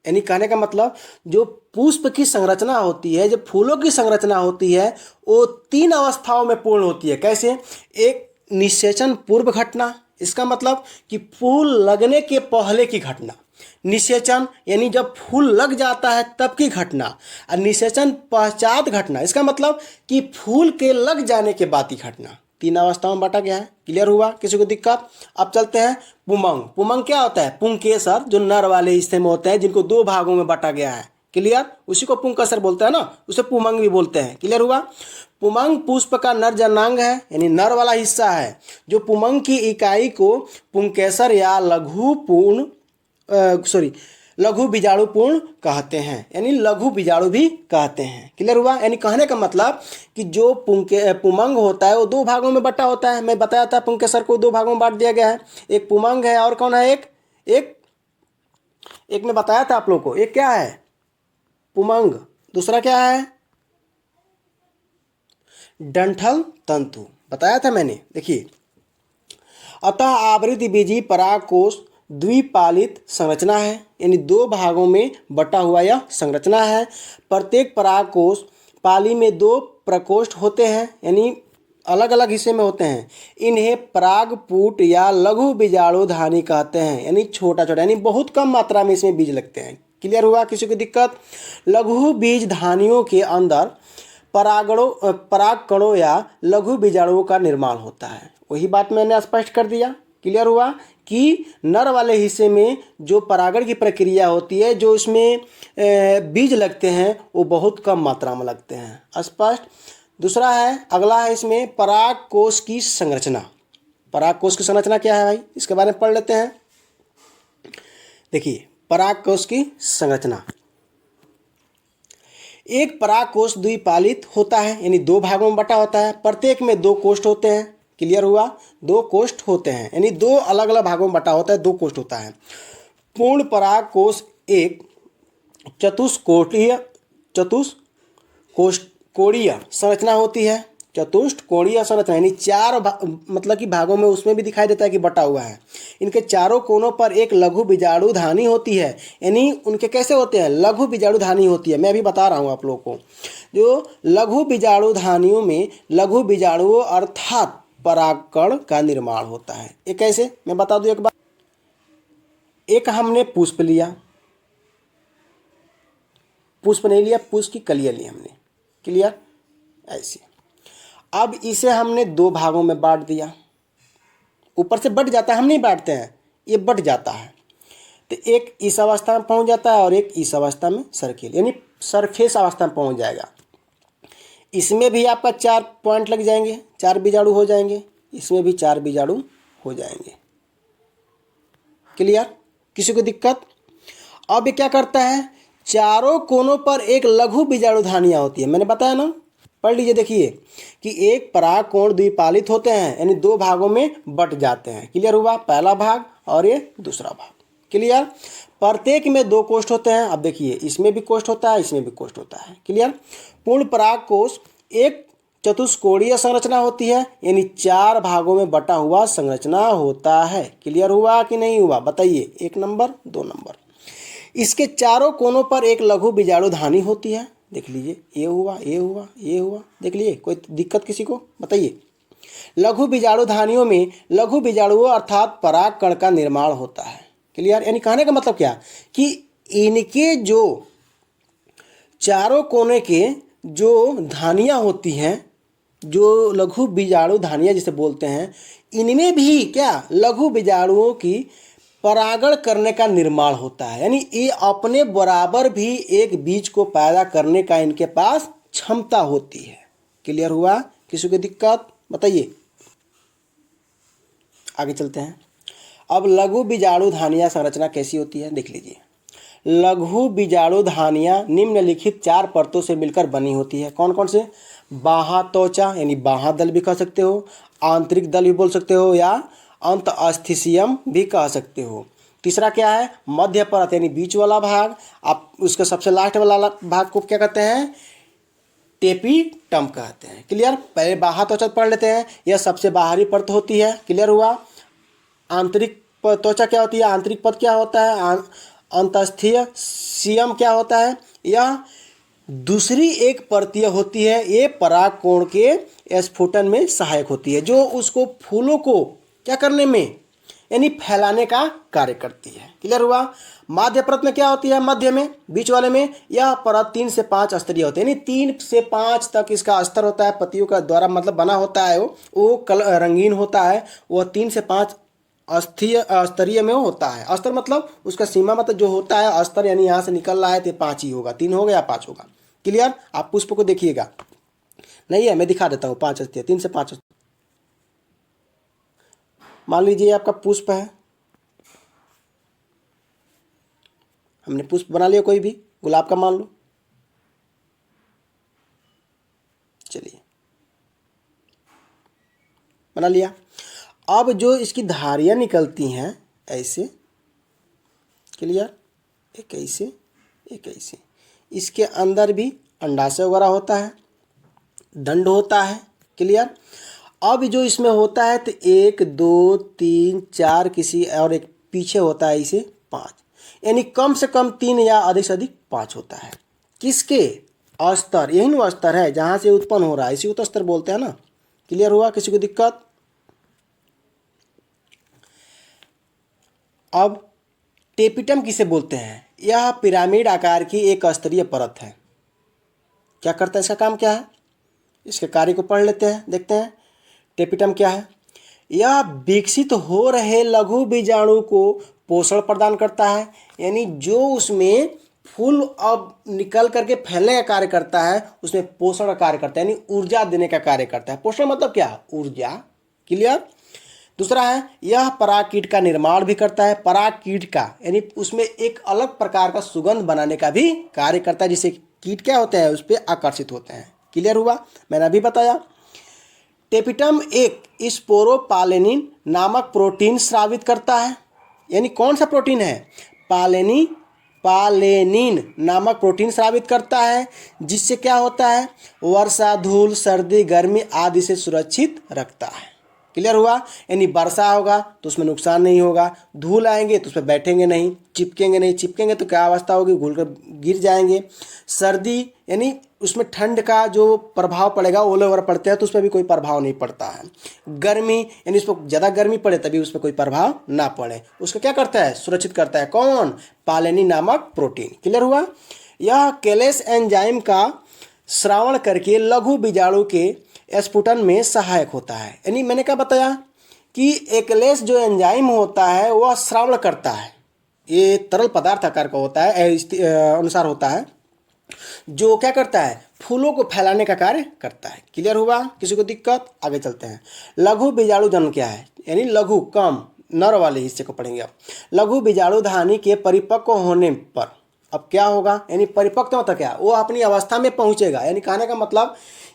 [SPEAKER 1] यानी कहने का मतलब जो पुष्प की संरचना होती है, जो फूलों की संरचना होती है, वो 3 अवस्थाओं में पूर्ण होती है। कैसे? एक निषेचन पूर्व घटना, इसका मतलब कि फूल लगने के पहले की घटना। निषेचन यानी जब फूल लग जाता है तब की घटना, और निषेचन पश्चात घटना, इसका मतलब कि फूल के लग जाने के बाद की घटना। 3 अवस्थाओं में बांटा गया है। क्लियर हुआ, किसी को दिक्कत? अब चलते हैं पुमंग। पुमंग क्या होता है? पुंकेसर, जो नर वाले हिस्से में होते हैं, जिनको 2 भागों में बांटा गया है। क्लियर, उसी को पुंकेसर बोलते हैं ना, उसे पुमंग भी बोलते हैं। क्लियर हुआ? पुमंग पुष्प का नर जननांग है, यानी नर वाला हिस्सा है। जो पुमंग की इकाई को पुंकेसर या लघु बीजाणुपूर्ण कहते हैं, यानी लघु बीजाणु भी कहते हैं। क्लियर हुआ? यानी कहने का मतलब कि जो पुमंग होता है वो 2 भागों में बटा होता है। मैं बताया था पुंकेसर को 2 भागों में बांट दिया गया है। एक पुमंग है और कौन है, एक मैं बताया था आप लोग को, एक क्या है, पुमंग, दूसरा क्या है, डंठल तंतु, बताया था मैंने। देखिए, अतः आवृत्ति बीजी परागकोश द्विपालित संरचना है, यानी 2 भागों में बटा हुआ यह संरचना है। प्रत्येक परागकोश पाली में 2 प्रकोष्ठ होते हैं, यानी अलग अलग हिस्से में होते हैं। इन्हें परागपुट या लघु बीजाणुधानी कहते हैं, यानी छोटा छोटा, यानी बहुत कम मात्रा में इसमें बीज लगते हैं। क्लियर हुआ, किसी को दिक्कत? लघु बीज धानियों के अंदर परागकणों या लघु बीजाणुओं का निर्माण होता है। वही बात मैंने स्पष्ट कर दिया। क्लियर हुआ कि नर वाले हिस्से में जो परागण की प्रक्रिया होती है, जो इसमें बीज लगते हैं, वो बहुत कम मात्रा में लगते हैं। स्पष्ट? दूसरा है, अगला है इसमें पराग कोश की संरचना। पराग कोश की संरचना क्या है भाई, इसके बारे में पढ़ लेते हैं। देखिए पराग कोश की संरचना, एक पराग कोश द्विपालित होता है, यानी दो भागों में बटा होता है। प्रत्येक में दो कोष्ठ होते हैं। क्लियर हुआ, दो कोष्ठ होते हैं, यानी दो अलग अलग भागों में बटा होता है, दो कोष्ठ होता है। पूर्ण पराग कोश एक चतुष्कोणीय संरचना होती है। चतुष्कोणीय संरचना यानी चार मतलब कि भागों में उसमें भी दिखाई देता है कि बटा हुआ है। इनके चारों कोनों पर एक लघु बीजाणु धानी होती है, यानी उनके कैसे होते हैं, लघु बीजाणु धानी होती है। मैं अभी बता रहा हूँ आप लोगों को, जो लघु बीजाणु धानियों में लघु बीजाणुओं अर्थात परागकण का निर्माण होता है। ये कैसे, मैं बता दूं एक बार। एक हमने पुष्प लिया, पुष्प नहीं लिया, पुष्प की कलियां ली हमने। क्लियर, ऐसे। अब इसे हमने दो भागों में बांट दिया। ऊपर से बट जाता है, हम नहीं बांटते हैं, ये बट जाता है। तो एक इस अवस्था में पहुंच जाता है और एक इस अवस्था में सर्किल यानी सरफेस अवस्था में पहुंच जाएगा। इसमें भी आपका 4 पॉइंट लग जाएंगे, 4 बीजाणु हो जाएंगे, इसमें भी 4 बीजाणु हो जाएंगे। क्लियर, किसी को दिक्कत? अब ये क्या करता है, चारों कोनों पर एक लघु बीजाणु धानियां होती है। मैंने बताया ना, पढ़ लीजिए। देखिए कि एक पराग कोण द्विपालित होते हैं, यानी दो भागों में बट जाते हैं। क्लियर हुआ, पहला भाग और ये दूसरा भाग। क्लियर, प्रत्येक में दो कोष्ठ होते हैं। अब देखिए इसमें भी कोष्ठ होता है, इसमें भी कोष्ठ होता है। क्लियर, पूर्ण पराग कोश एक चतुष्कोणीय संरचना होती है, यानी 4 भागों में बटा हुआ संरचना होता है। क्लियर हुआ कि नहीं हुआ, बताइए। 1 नंबर, 2 नंबर। इसके चारों कोनों पर एक लघु बीजाणु धानी होती है। देख लीजिए, ये हुआ, ये हुआ, ये हुआ, देख लीजिए। कोई दिक्कत किसी को, बताइए। लघु बीजाणु धानियों में लघु बीजाणुओं अर्थात पराग कण का निर्माण होता है। क्लियर, यानी कहने का मतलब क्या कि इनके जो चारों कोने के जो धानियां होती हैं, जो लघु बीजाणु धानियां जिसे बोलते हैं, इनमें भी क्या लघु बीजाणुओं की परागण करने का निर्माण होता है। यानी ये अपने बराबर भी एक बीज को पैदा करने का इनके पास क्षमता होती है। क्लियर हुआ, किसी को दिक्कत, बताइए। आगे चलते हैं। अब लघु बीजाणु धानियां संरचना कैसी होती है, देख लीजिए। लघु बीजाणु धानियां निम्नलिखित 4 परतों से मिलकर बनी होती है। कौन कौन से, बाह्यत्वचा यानी बाह्यदल भी कह सकते हो, आंतरिक दल भी बोल सकते हो, या अंतःस्थिशियम भी कह सकते हो। तीसरा क्या है, मध्य परत यानी बीच वाला भाग। आप उसके सबसे लास्ट वाला भाग को क्या कहते हैं, टेपिटम कहते हैं। क्लियर, पहले बाह्यत्वचा पढ़ लेते हैं। यह सबसे बाहरी परत होती है। क्लियर हुआ। आंतरिक त्वचा क्या होती है, आंतरिक परत क्या होता है, अंतःस्थीय सीयम क्या होता है, यह दूसरी एक परतीय होती है। ये पराग कोण के स्फुटन में सहायक होती है, जो उसको फूलों को क्या करने में यानी फैलाने का कार्य करती है। क्लियर हुआ। माध्य परत में क्या होती है, मध्य में, बीच वाले में यह परत 3 से 5 स्तरीय होती है, यानी 3 से 5 तक इसका स्तर होता है, पत्तियों का द्वारा मतलब बना होता है। वो रंगीन होता है। वह 3 से 5 स्तरीय में होता है। स्तर मतलब उसका सीमा मतलब जो होता है स्तर, यानी यहाँ से निकल रहा है तो 5 ही होगा, 3 होगा या 5 होगा। क्लियर, आप पुष्प को देखिएगा, नहीं है मैं दिखा देता हूँ। 5 स्तरीय, 3 से 5। मान लीजिए आपका पुष्प है, हमने पुष्प बना लिया, कोई भी गुलाब का मान लो। चलिए बना लिया। अब जो इसकी धारियां निकलती हैं ऐसे, क्लियर, एक ऐसे एक ऐसे, इसके अंदर भी अंडाशय वगैरह होता है, दंड होता है। क्लियर, अब जो इसमें होता है तो 1 2 3 4 किसी और एक पीछे होता है इसे 5, यानी कम से कम 3 या अधिक से अधिक 5 होता है। किसके अस्तर, यही वो अस्तर है जहाँ से उत्पन्न हो रहा है, इसी को तो अस्तर बोलते हैं ना। क्लियर हुआ, किसी को दिक्कत? अब टेपिटम किसे बोलते हैं, यह पिरामिड आकार की एक स्तरीय परत है। क्या करता है, इसका काम क्या है, इसके कार्य को पढ़ लेते हैं, देखते हैं। टेपिटम क्या है, यह विकसित हो रहे लघु बीजाणु को पोषण प्रदान करता है, यानी जो उसमें फूल अब निकल करके फैलने का कार्य करता है, उसमें पोषण का कार्य करता है, यानी ऊर्जा देने का कार्य करता है। पोषण मतलब क्या? ऊर्जा। क्लियर। दूसरा है, यह परागकीट का निर्माण भी करता है। परागकीट का यानी उसमें एक अलग प्रकार का सुगंध बनाने का भी कार्य करता है, जिससे कीट क्या होते हैं, उस पर आकर्षित होते हैं। क्लियर हुआ? मैंने अभी बताया। टेपिटम एक स्पोरोपालेनिन नामक प्रोटीन स्रावित करता है। यानी कौन सा प्रोटीन है? पालेनिन नामक प्रोटीन स्रावित करता है, जिससे क्या होता है, वर्षा, धूल, सर्दी, गर्मी आदि से सुरक्षित रखता है। क्लियर हुआ? यानी वर्षा होगा तो उसमें नुकसान नहीं होगा, धूल आएंगे तो उस पर बैठेंगे नहीं, चिपकेंगे नहीं, चिपकेंगे तो क्या अवस्था होगी, घुल कर गिर जाएंगे। सर्दी यानी उसमें ठंड का जो प्रभाव पड़ेगा, ओले वगैरह पड़ते हैं तो उस पर भी कोई प्रभाव नहीं पड़ता है। गर्मी यानी उस पर ज़्यादा गर्मी पड़े तभी उस पर कोई प्रभाव ना पड़े, उसका क्या करता है, सुरक्षित करता है। कौन? पालेनिन नामक प्रोटीन। क्लियर हुआ? यह केलेस एंजाइम का श्रावण करके लघु बीजाणु के स्फुटन में सहायक होता है। यानी मैंने क्या बताया कि एकलेस जो एंजाइम होता है वह श्रावण करता है, ये तरल पदार्थ आकार का होता है, अनुसार होता है, जो क्या करता है, फूलों को फैलाने का कार्य करता है। क्लियर हुआ? किसी को दिक्कत? आगे चलते हैं। लघु बीजाणु जन्म क्या है? यानी लघु कम नर वाले हिस्से को पढ़ेंगे अब। लघु बीजाणु धानी के परिपक्व होने पर अब क्या होगा, यानी परिपक्व मतलब क्या, वो अपनी अवस्था में पहुंचेगा। यानी कहने का मतलब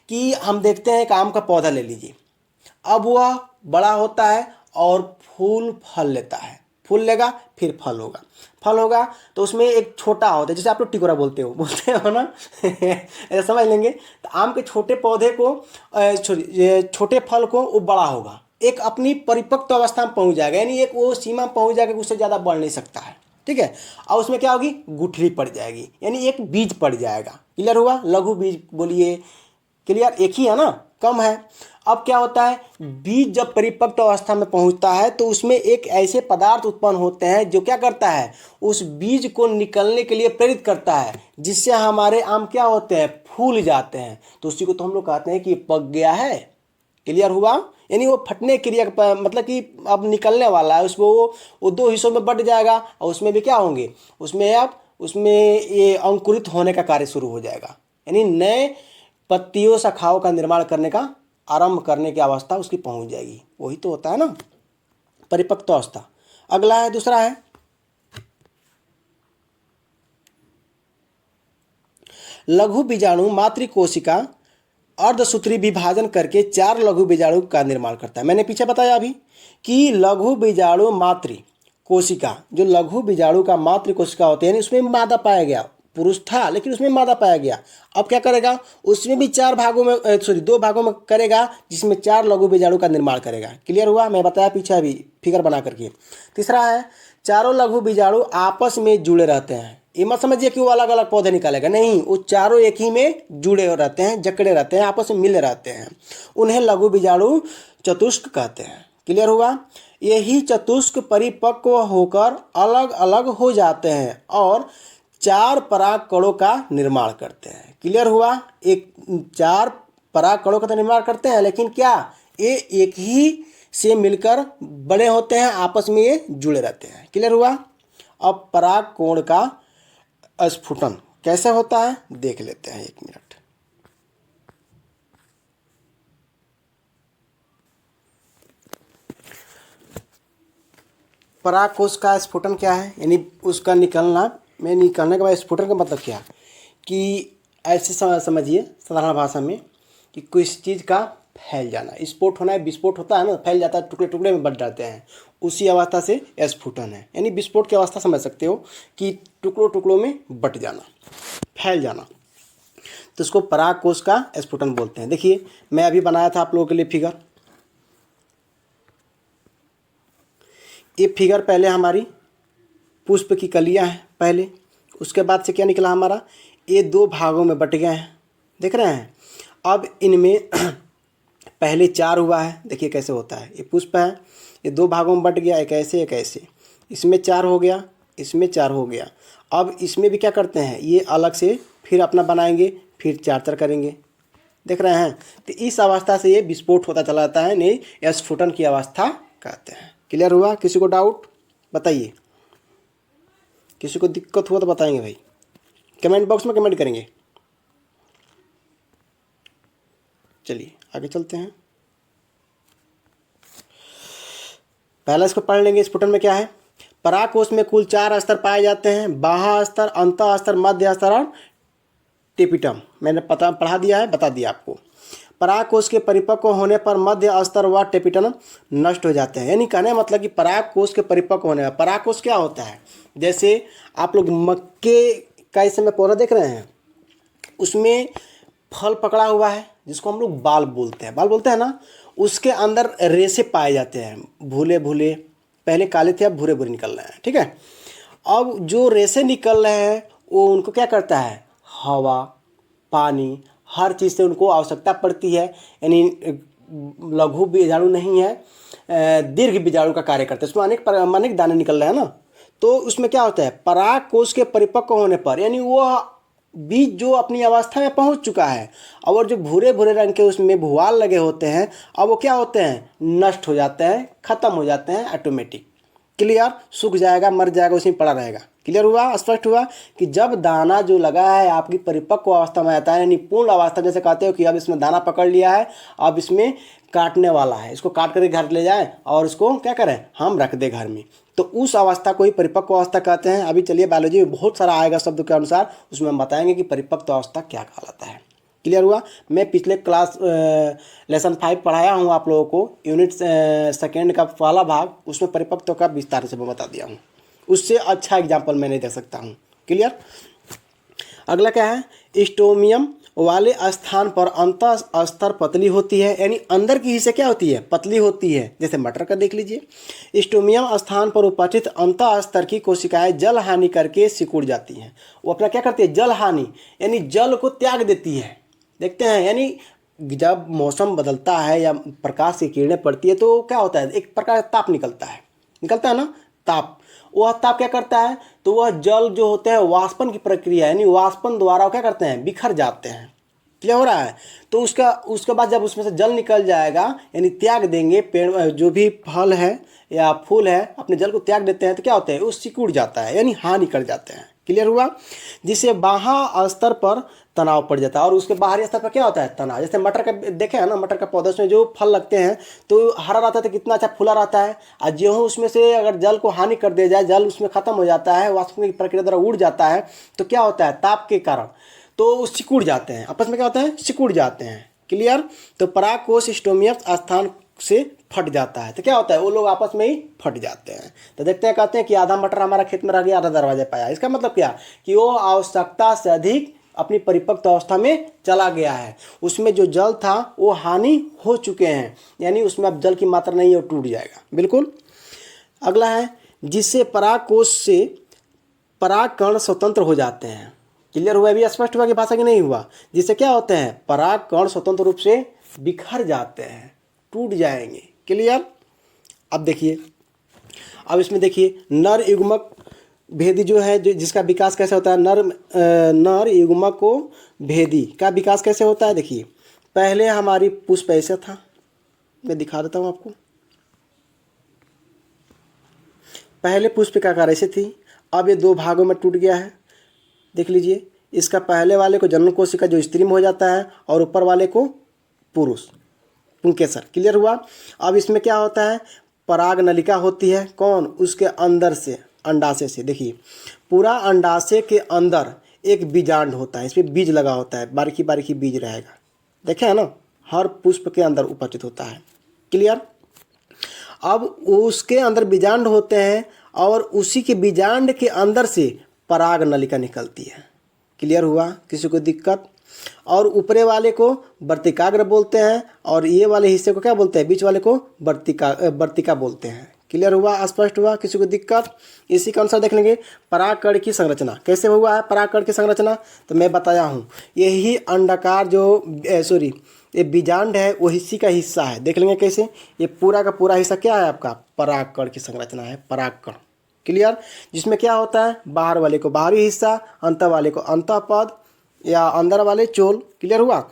[SPEAKER 1] कि हम देखते हैं एक आम का पौधा ले लीजिए, अब वह बड़ा होता है और फूल फल लेता है, फूल लेगा फिर फल होगा, फल होगा तो उसमें एक छोटा होता है, जैसे आप लोग टिकोरा बोलते हो ना ऐसा समझ लेंगे। तो आम के छोटे पौधे को छोटे फल को वो बड़ा होगा, एक अपनी परिपक्व अवस्था में पहुंच जाएगा, यानी एक वो सीमा पहुंच जाएगा कि उससे ज़्यादा बढ़ नहीं सकता है। ठीक है। और उसमें क्या होगी, गुठली पड़ जाएगी, यानी एक बीज पड़ जाएगा। क्लियर हुआ? लघु बीज बोलिए। क्लियर? एक ही है ना, कम है। अब क्या होता है, बीज जब परिपक्व अवस्था में पहुंचता है तो उसमें एक ऐसे पदार्थ उत्पन्न होते हैं जो क्या करता है, उस बीज को निकलने के लिए प्रेरित करता है, जिससे हमारे आम क्या होते हैं, फूल जाते हैं। तो उसी को तो हम लोग कहते हैं कि पक गया है। क्लियर हुआ? यानी वो फटने क्रिया मतलब कि अब निकलने वाला है, उसको वो दो हिस्सों में बट जाएगा और उसमें भी क्या होंगे, उसमें ये अंकुरित होने का कार्य शुरू हो जाएगा, यानी नए पत्तियों शाखाओं का निर्माण करने का आरंभ करने की अवस्था उसकी पहुंच जाएगी। वही तो होता है ना परिपक्व अवस्था। अगला है, दूसरा है लघु बीजाणु मातृकोशिका अर्धसूत्री विभाजन करके 4 लघु बीजाणु का निर्माण करता है। मैंने पीछे बताया अभी कि लघु बीजाणु मातृ कोशिका, जो लघु बीजाणु का मातृ कोशिका होते हैं, उसमें मादा पाया गया, पुरुष था लेकिन उसमें मादा पाया गया। अब क्या करेगा, उसमें भी 4 भागों में 2 भागों में करेगा, जिसमें 4 लघु बीजाणु का निर्माण करेगा। क्लियर हुआ? मैं बताया पीछे अभी फिगर बना करके। तीसरा है, चारों लघु बीजाणु आपस में जुड़े रहते हैं। ये मत समझिए कि वो अलग अलग पौधे निकालेगा, नहीं, वो चारों एक ही में जुड़े रहते हैं, जकड़े रहते हैं, आपस में मिले रहते हैं। उन्हें लघु बीजाणु चतुष्क कहते हैं। क्लियर हुआ? यही चतुष्क परिपक्व होकर अलग अलग हो जाते हैं और 4 पराग कणों का निर्माण करते हैं। क्लियर हुआ? 4 पराग कणों का तो निर्माण करते हैं, लेकिन क्या ये एक ही से मिलकर बड़े होते हैं, आपस में ये जुड़े रहते हैं। क्लियर हुआ? अब पराग कोण का स्फुटन कैसे होता है देख लेते हैं, 1 मिनट। परागकोश का स्फुटन क्या है, यानी उसका निकलने के बाद स्फुटन का मतलब क्या, कि ऐसे समझिए साधारण भाषा में कि किसी चीज़ का फैल जाना, स्फोट होना है, विस्फोट होता है ना, फैल जाता है, टुकड़े टुकड़े में बट जाते हैं, उसी अवस्था से स्फुटन है। यानी विस्फोट की अवस्था समझ सकते हो कि टुकड़ों टुकड़ों में बट जाना, फैल जाना, तो उसको परागकोश का स्फुटन बोलते हैं। देखिए मैं अभी बनाया था आप लोगों के लिए फिगर, ये फिगर पहले हमारी पुष्प की कलियां हैं पहले, उसके बाद से क्या निकला हमारा, ये 2 भागों में बट गए हैं, देख रहे हैं। अब इनमें पहले 4 हुआ है, देखिए कैसे होता है, ये पुष्प है, ये 2 भागों में बट गया, एक ऐसे एक ऐसे, इसमें 4 हो गया, इसमें 4 हो गया। अब इसमें भी क्या करते हैं, ये अलग से फिर अपना बनाएंगे, फिर 4 करेंगे, देख रहे हैं। तो इस अवस्था से ये विस्फोट होता चला जाता है, नहीं स्फुटन की अवस्था कहते हैं। क्लियर हुआ? किसी को डाउट बताइए, किसी को दिक्कत हुआ तो बताएंगे भाई। कमेंट बॉक्स में कमेंट करेंगे। चलिए आगे चलते हैं। पहला इसको पढ़ लेंगे। स्फुटन में क्या है? पराग कोश में कुल 4 स्तर पाए जाते हैं, बाह्य स्तर, अंतः स्तर, मध्य स्तर और टेपिटम। मैंने पढ़ा दिया है, बता दिया आपको। पराग कोश के परिपक्व होने पर मध्य स्तर व टेपिटम नष्ट हो जाते हैं। यानी कहने का मतलब कि पराग कोश के परिपक्व होने पर, पराग कोश क्या होता है? जैसे आप लोग मक्के का इस समय पौधा देख रहे हैं, उसमें फल पकड़ा हुआ है जिसको हम लोग बाल बोलते हैं, बाल बोलते हैं ना। उसके अंदर रेशे पाए जाते हैं, भूले भूले, पहले काले थे अब भूरे भूरे निकल रहे हैं, ठीक है। अब जो रेशे निकल रहे हैं वो उनको क्या करता है? हवा, पानी, हर चीज़ से उनको आवश्यकता पड़ती है। यानी लघु बीजाणु नहीं है, दीर्घ बीजाणु का कार्य करते हैं। उसमें अनेक दाने निकल रहे हैं ना। तो उसमें क्या होता है? पराग कोश के परिपक्व होने पर, यानी वह बीज जो अपनी अवस्था में पहुंच चुका है और जो भूरे भूरे रंग के उसमें भुवाल लगे होते हैं, अब वो क्या होते हैं? नष्ट हो जाते हैं, खत्म हो जाते हैं ऑटोमेटिक। क्लियर? सूख जाएगा, मर जाएगा, उसी में पड़ा रहेगा। क्लियर हुआ? स्पष्ट हुआ कि जब दाना जो लगा है आपकी परिपक्व अवस्था में आता है, यानी पूर्ण अवस्था, जैसे कहते हो कि अब इसमें दाना पकड़ लिया है, अब इसमें काटने वाला है, इसको काट करके घर ले जाए और इसको क्या करें? हम रख दे घर में, तो उस अवस्था को ही परिपक्व अवस्था कहते हैं। अभी चलिए बायोलॉजी में बहुत सारा आएगा शब्द के अनुसार, उसमें हम बताएंगे कि परिपक्व अवस्था क्या कहलाता है। क्लियर हुआ? मैं पिछले क्लास लेसन 5 पढ़ाया हूँ आप लोगों को, यूनिट 2 का पहला भाग, उसमें परिपक्व का विस्तार से मैं बता दिया हूँ। उससे अच्छा एग्जाम्पल मैं नहीं दे सकता हूँ। क्लियर? अगला क्या है? स्टोमियम वाले स्थान पर अंतः स्तर पतली होती है, यानी अंदर की हिस्से क्या होती है? पतली होती है। जैसे मटर का देख लीजिए, स्टोमियम स्थान पर उपस्थित अंतः स्तर की कोशिकाएं जल हानि करके सिकुड़ जाती हैं। वो अपना क्या करती है? जल हानि, यानी जल को त्याग देती है। देखते हैं, यानी जब मौसम बदलता है या प्रकाश की किरणें पड़ती है तो क्या होता है? एक प्रकार का ताप निकलता है ना, ताप। वह ताप क्या करता है? तो वह जल जो होते हैं वाष्पन की प्रक्रिया, यानी वाष्पन द्वारा वो क्या करते हैं? बिखर जाते हैं। क्या हो रहा है? तो उसके बाद जब उसमें से जल निकल जाएगा, यानी त्याग देंगे, पेड़ जो भी फल है या फूल है अपने जल को त्याग देते हैं, तो क्या होता है? वो सिकुड़ जाता है, यानी हानि कर जाते हैं। क्लियर हुआ? जिससे बाह्य स्तर पर तनाव पड़ जाता है और उसके बाहरी स्तर पर क्या होता है? तनाव। जैसे मटर का देखे है ना, मटर का पौधा में जो फल लगते हैं तो हरा रहता है तो कितना अच्छा फूला रहता है, और गेहूँ उसमें से अगर जल को हानि कर दिया जाए, जल उसमें खत्म हो जाता है, वाष्प की प्रक्रिया द्वारा उड़ जाता है, तो क्या होता है? ताप के कारण तो सिकुड़ जाते हैं, आपस में क्या होता है? सिकुड़ जाते हैं। क्लियर? तो पराग कोश स्टोमियम स्थान से फट जाता है तो क्या होता है? वो लोग आपस में ही फट जाते हैं। तो देखते हैं, कहते हैं कि आधा मटर हमारा खेत में रह गया, आधा दरवाजे पाया। इसका मतलब क्या? कि वो आवश्यकता से अधिक अपनी परिपक्व अवस्था में चला गया है, उसमें जो जल था वो हानि हो चुके हैं, यानी उसमें अब जल की मात्रा नहीं है, वो टूट जाएगा। बिल्कुल। अगला है, जिससे पराग कोश से पराग कण स्वतंत्र हो जाते हैं। क्लियर हुआ? भी स्पष्ट हुआ कि भाषा की नहीं हुआ? जिससे क्या होते हैं? पराग कण स्वतंत्र रूप से बिखर जाते हैं, टूट जाएंगे। क्लियर? अब देखिए, अब इसमें देखिए, नर युग्मक भेदी जो है, जो जिसका विकास कैसे होता है? नर युग्मक को भेदी का विकास कैसे होता है? देखिए, पहले हमारी पुष्प ऐसे था, मैं दिखा देता हूँ आपको। पहले पुष्प का आकार ऐसे थी, अब ये 2 भागों में टूट गया है। देख लीजिए, इसका पहले वाले को जनन कोशिका जो स्त्री में हो जाता है और ऊपर वाले को पुरुष, पुंकेसर। क्लियर हुआ? अब इसमें क्या होता है? पराग नलिका होती है। कौन? उसके अंदर से, अंडाशय से। देखिए, पूरा अंडाशय के अंदर एक बीजांड होता है, इसमें बीज लगा होता है, बारीकी बारीकी बीज रहेगा। देखे है ना, हर पुष्प के अंदर उपस्थित होता है। क्लियर? अब उसके अंदर बीजांड होते हैं और उसी के बीजांड के अंदर से पराग नलिका निकलती है। क्लियर हुआ? किसी को दिक्कत? और ऊपरे वाले को वर्तिकाग्र बोलते हैं और ये वाले हिस्से को क्या बोलते हैं? बीच वाले को वर्तिका बोलते हैं। क्लियर हुआ? स्पष्ट हुआ? किसी को दिक्कत? इसी के अनुसार देख लेंगे परागकण की संरचना कैसे हुआ है। परागकण की संरचना तो मैं बताया हूँ, यही अंडाकार जो ये बीजांड है वो इसी का हिस्सा है। देख लेंगे कैसे। ये पूरा का पूरा हिस्सा क्या है आपका? परागकण की संरचना है, परागकण। क्लियर? जिसमें क्या होता है? बाहर वाले को बाहरी हिस्सा, अंत वाले को अंतःपद या अंदर वाले चोल। क्लियर हुआ?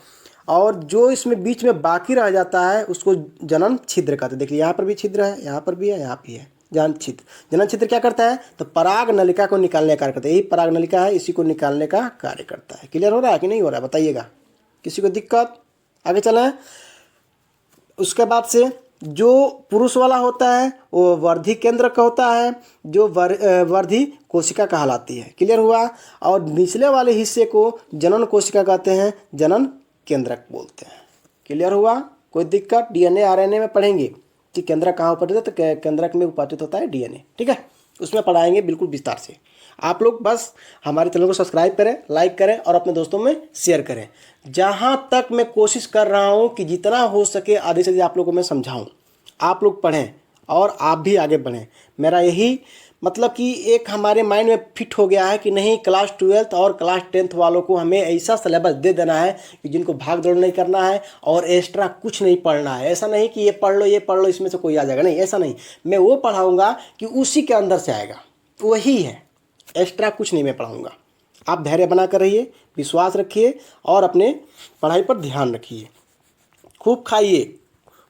[SPEAKER 1] और जो इसमें बीच में बाकी रह जाता है उसको जनन छिद्र कहते हैं। देखिए, यहाँ पर भी छिद्र है, यहाँ पर भी है, यहाँ भी है। जनन छिद्र। जनन छिद्र क्या करता है? तो पराग नलिका को निकालने का कार्य करता है। यही पराग नलिका है, इसी को निकालने का कार्य करता है। क्लियर हो रहा है कि नहीं हो रहा है बताइएगा? किसी को दिक्कत? आगे चलें। उसके बाद से जो पुरुष वाला होता है वो वर्धी केंद्र का होता है, जो वर्धी कोशिका कहलाती है। क्लियर हुआ? और निचले वाले हिस्से को जनन कोशिका कहते हैं, जनन केंद्रक बोलते हैं। क्लियर हुआ? कोई दिक्कत? डीएनए आरएनए में पढ़ेंगे कि केंद्रक कहाँ उपस्थित है, तो केंद्रक में उपस्थित होता है डीएनए। ठीक है, उसमें पढ़ाएंगे बिल्कुल विस्तार से। आप लोग बस हमारे चैनल को सब्सक्राइब करें, लाइक करें और अपने दोस्तों में शेयर करें। जहाँ तक मैं कोशिश कर रहा हूँ कि जितना हो सके आधे से ज़्यादा आप लोगों को मैं समझाऊँ, आप लोग पढ़ें और आप भी आगे बढ़ें। मेरा यही मतलब कि एक हमारे माइंड में फिट हो गया है कि नहीं, क्लास 12th और क्लास 10th वालों को हमें ऐसा सिलेबस दे देना है कि जिनको भाग दौड़ नहीं करना है और एक्स्ट्रा कुछ नहीं पढ़ना है। ऐसा नहीं कि ये पढ़ लो इसमें से कोई आ जाएगा, नहीं, ऐसा नहीं। मैं वो पढ़ाऊँगा कि उसी के अंदर से आएगा, वही है, एक्स्ट्रा कुछ नहीं मैं पढ़ाऊँगा। आप धैर्य बना कर रहिए, विश्वास रखिए और अपने पढ़ाई पर ध्यान रखिए। खूब खाइए,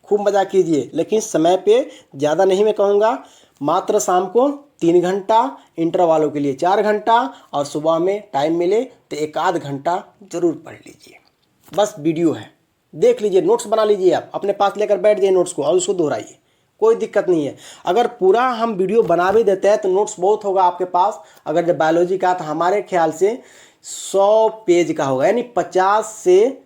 [SPEAKER 1] खूब मज़ा कीजिए, लेकिन समय पे ज़्यादा नहीं मैं कहूँगा। मात्र शाम को 3 घंटा, इंटर वालों के लिए 4 घंटा और सुबह में टाइम मिले तो 1 आध घंटा ज़रूर पढ़ लीजिए। बस वीडियो है, देख लीजिए, नोट्स बना लीजिए, आप अपने पास लेकर बैठ जाइए नोट्स को और उसको दोहराइए, कोई दिक्कत नहीं है। अगर पूरा हम वीडियो बना भी देते हैं तो नोट्स बहुत होगा आपके पास। अगर जब बायोलॉजी का तो हमारे ख्याल से 100 पेज का होगा, यानी 50 से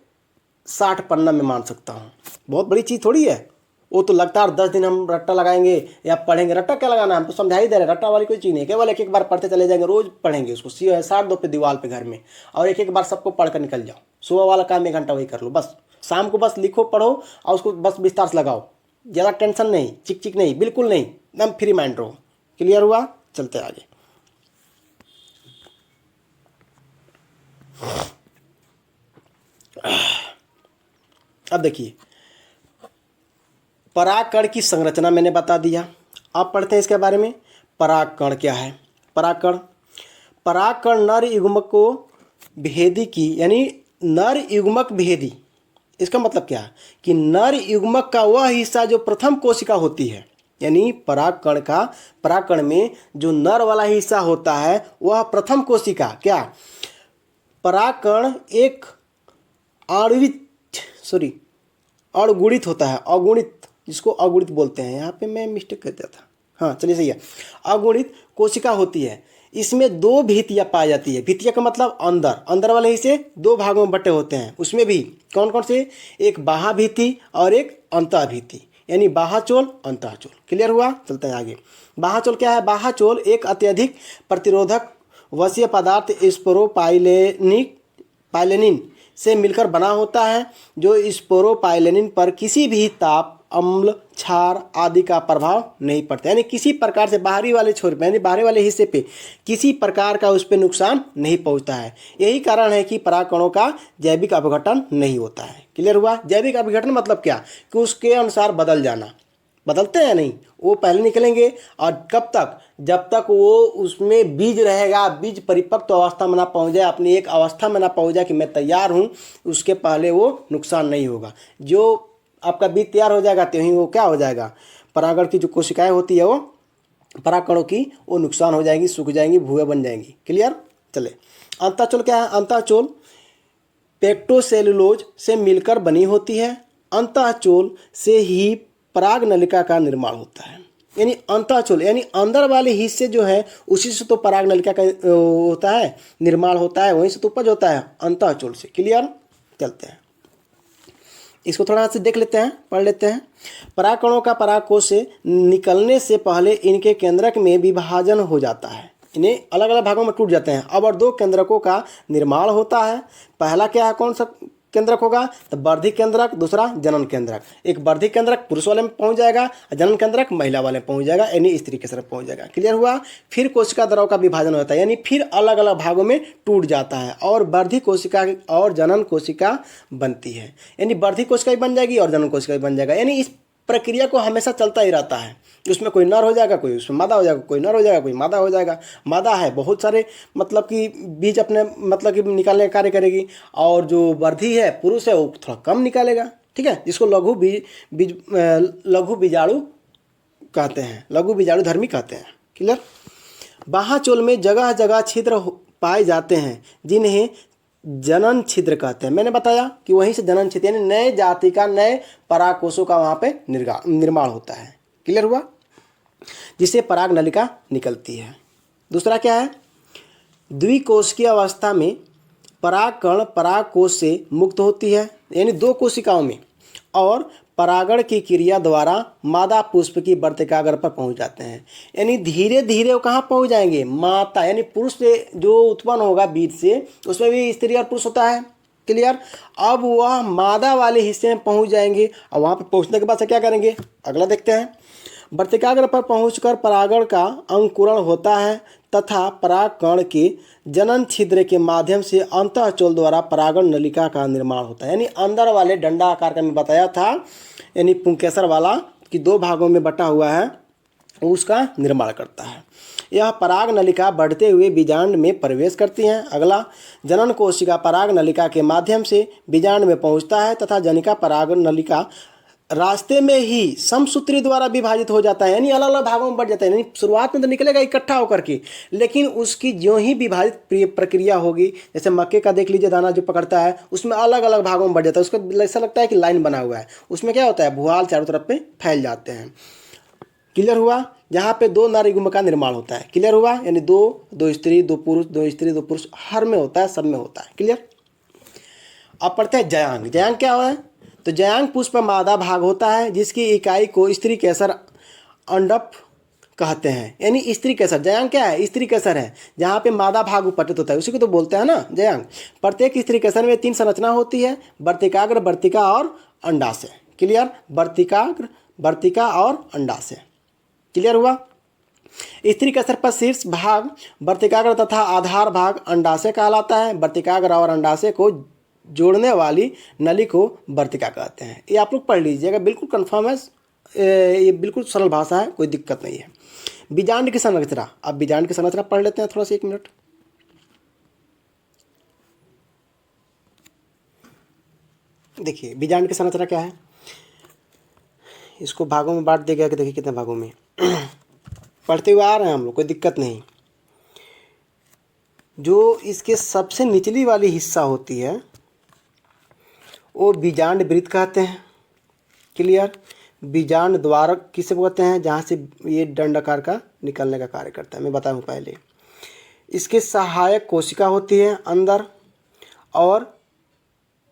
[SPEAKER 1] 60 पन्ना में मान सकता हूँ। बहुत बड़ी चीज़ थोड़ी है वो, तो लगातार 10 दिन हम रट्टा लगाएंगे या पढ़ेंगे। रट्टा क्या लगाना है, हम तो समझा ही दे रहे हैं, रट्टा वाली कोई चीज़ नहीं है। केवल एक एक बार पढ़ते चले जाएंगे, रोज पढ़ेंगे उसको, साट दो पे दीवार पे घर में, और एक एक बार सबको पढ़ कर निकल जाओ। सुबह वाला काम 1 घंटा वही कर लो, बस शाम को बस लिखो पढ़ो और उसको बस विस्तार से लगाओ। ज़्यादा टेंशन नहीं, चिक चिक नहीं, बिल्कुल नहीं, एकदम फ्री माइंड रहो। क्लियर हुआ? चलते आगे। अब देखिए, परागकण की संरचना मैंने बता दिया। अब पढ़ते हैं इसके बारे में। परागकण क्या है? परागकण नर युग्मक को भेदी की, यानी नर युग्मक भेदी। इसका मतलब क्या है कि नर युग्मक का वह हिस्सा जो प्रथम कोशिका होती है, यानी परागकण में जो नर वाला हिस्सा होता है वह प्रथम कोशिका क्या, परागकण एक अगुणित होता है। अगुणित, जिसको अगुणित बोलते हैं, यहाँ पे मैं मिस्टेक कर दिया था, हाँ चलिए सही है। अगुणित कोशिका होती है। इसमें 2 भित्तियाँ पाई जाती है। भित्तियाँ का मतलब अंदर वाले हिस्से 2 भागों में बटे होते हैं। उसमें भी कौन कौन से? एक बाह्य भित्ति और एक अंतः भित्ति, यानी बाह्यचोल अंतःचोल। क्लियर हुआ? चलते हैं आगे। बाह्यचोल क्या है? बाह्यचोल एक अत्यधिक प्रतिरोधक वसीय पदार्थ स्पोरोपाइलेनिन से मिलकर बना होता है, जो स्पोरोपाइलेनिन पर किसी भी ताप, अम्ल, क्षार आदि का प्रभाव नहीं पड़ता, यानी किसी प्रकार से बाहरी वाले छोर पे, यानी बाहरी वाले हिस्से पे किसी प्रकार का उस पर नुकसान नहीं पहुंचता है। यही कारण है कि परागकणों का जैविक अपघटन नहीं होता है। क्लियर हुआ? जैविक अपघटन मतलब क्या कि उसके अनुसार बदल जाना। बदलते हैं नहीं, वो पहले निकलेंगे और कब तक? जब तक वो उसमें बीज रहेगा, बीज परिपक्व अवस्था में ना पहुंच जाए, अपनी एक अवस्था में ना पहुंच जाए कि मैं तैयार हूं, उसके पहले वो नुकसान नहीं होगा। जो आपका बीज तैयार हो जाएगा तो ही वो क्या हो जाएगा, परागण की जो कोशिकाएं होती है वो परागकणों की वो नुकसान हो जाएंगी, सूख जाएंगी, भूया बन जाएंगी। क्लियर? चले। अंतःचोल क्या है? अंतःचोल पेक्टोसेलुलोज से मिलकर बनी होती है। अंतःचोल से ही पराग नलिका का निर्माण होता है, यानी अंतःचोल यानी अंदर वाले हिस्से जो है उसी से तो पराग नलिका का होता है, निर्माण होता है, वहीं से तो उपज होता है, अंतःचोल से। क्लियर? चलते हैं, इसको थोड़ा से देख लेते हैं, पढ़ लेते हैं। परागकणों का परागकोश से निकलने से पहले इनके केंद्रक में विभाजन हो जाता है, इन्हें अलग अलग भागों में टूट जाते हैं। अब और 2 केंद्रकों का निर्माण होता है। पहला क्या है, कौन सा केंद्रक होगा? तो वर्धी केंद्रक, दूसरा जनन केंद्रक। एक वर्धी केंद्रक पुरुष वाले में पहुंच जाएगा और जनन केंद्रक महिला वाले में पहुंच जाएगा, यानी इस तरीके से पहुंच जाएगा। क्लियर हुआ? फिर कोशिका द्रव का विभाजन होता है, यानी फिर अलग अलग भागों में टूट जाता है और वर्धी कोशिका और जनन कोशिका बनती है, यानी वर्धी कोशिका भी बन जाएगी और जनन कोशिका भी बन जाएगा। यानी इस प्रक्रिया को हमेशा चलता ही रहता है। उसमें कोई नर हो जाएगा, कोई उसमें मादा हो जाएगा, कोई नर हो जाएगा, कोई मादा हो जाएगा। मादा है बहुत सारे मतलब कि बीज अपने मतलब कि निकालने का कार्य करेगी, और जो वर्धी है पुरुष है वो थोड़ा कम निकालेगा। ठीक है, जिसको लघु बीजाणु कहते हैं, लघु बीजाणुधर्मी कहते हैं। क्लियर। बाह्यचोल में जगह जगह छिद्र पाए जाते हैं जिन्हें जनन छिद्र कहते हैं। मैंने बताया कि वहीं से जनन छिद्र यानी नए जाति का, नए परागकोशों का वहाँ पे निर्माण होता है। क्लियर हुआ। जिससे पराग नलिका निकलती है। दूसरा क्या है, द्विकोशिकीय अवस्था में परागकण परागकोश से मुक्त होती है, यानी दो कोशिकाओं में, और परागण की क्रिया द्वारा मादा पुष्प की वर्तिकाग्र पर पहुंच जाते हैं। यानी धीरे धीरे वो कहाँ पहुंच जाएंगे, माता यानी पुरुष से जो उत्पन्न होगा बीज से, उसमें भी स्त्री और पुरुष होता है। क्लियर। अब वह मादा वाले हिस्से में पहुंच जाएंगे और वहाँ पर पहुँचने के बाद से क्या करेंगे, अगला देखते हैं। वर्तिकाग्र पर पहुंचकर परागण का अंकुरण होता है तथा परागकण के जनन छिद्र के माध्यम से अंतःचोल द्वारा परागण नलिका का निर्माण होता है। यानी अंदर वाले डंडा आकार का मैं बताया था, यानी पुंकेसर वाला कि दो भागों में बटा हुआ है, उसका निर्माण करता है। यह पराग नलिका बढ़ते हुए बीजांड में प्रवेश करती हैं। अगला, जनन कोशिका पराग नलिका के माध्यम से बीजांड में पहुंचता है तथा जनिका पराग नलिका रास्ते में ही समसूत्री द्वारा विभाजित हो जाता है, यानी अलग अलग भागों में बढ़ जाता है। यानी शुरुआत में तो निकलेगा इकट्ठा होकर के, लेकिन उसकी जो ही विभाजित प्रक्रिया होगी, जैसे मक्के का देख लीजिए दाना जो पकड़ता है, उसमें अलग अलग भागों में बढ़ जाता है। उसको ऐसा लगता है कि लाइन बना हुआ है, उसमें क्या होता है, भुआल चारों तरफ पे फैल जाते हैं। क्लियर हुआ। जहाँ पे दो नर युग्म का निर्माण होता है। क्लियर हुआ। यानी दो स्त्री, दो पुरुष, दो स्त्री, दो पुरुष, हर में होता है, सब में होता है। क्लियर। अब पढ़ते हैं जयांग। जयांग क्या है, तो जयांग पुष्प मादा भाग होता है जिसकी इकाई को स्त्री केसर अंडप कहते हैं। यानी स्त्री केसर, जयांग क्या है, स्त्री केसर है, जहाँ पे मादा भाग उपस्थित होता है, उसी को तो बोलते हैं ना जयांग। प्रत्येक स्त्री केसर में 3 संरचना होती है, वर्तिकाग्र, वर्तिका और अंडाशय। क्लियर। वर्तिकाग्र, वर्तिका और अंडाशय। क्लियर हुआ। स्त्री केसर पर शीर्ष भाग वर्तिकाग्र तथा आधार भाग अंडाशय कहलाता है। वर्तिकाग्र और अंडाशय को जोड़ने वाली नली को वर्तिका कहते हैं। ये आप लोग पढ़ लीजिएगा, बिल्कुल कंफर्म है, ये बिल्कुल सरल भाषा है, कोई दिक्कत नहीं है। बीजांड की संरचना, अब बीजांड की संरचना पढ़ लेते हैं थोड़ा सा, 1 मिनट। देखिए बीजांड की संरचना क्या है, इसको भागों में बांट दिया गया कि देखिए कितने भागों में पढ़ते हुए आ रहे हैं हम लोग, कोई दिक्कत नहीं। जो इसके सबसे निचली वाली हिस्सा होती है वो बीजांड वृत्त कहते हैं। क्लियर। बीजांड द्वारक किसे बोलते हैं, जहाँ से ये दंडाकार का निकलने का कार्य करता है, मैं बताऊँ पहले। इसके सहायक कोशिका होती है अंदर, और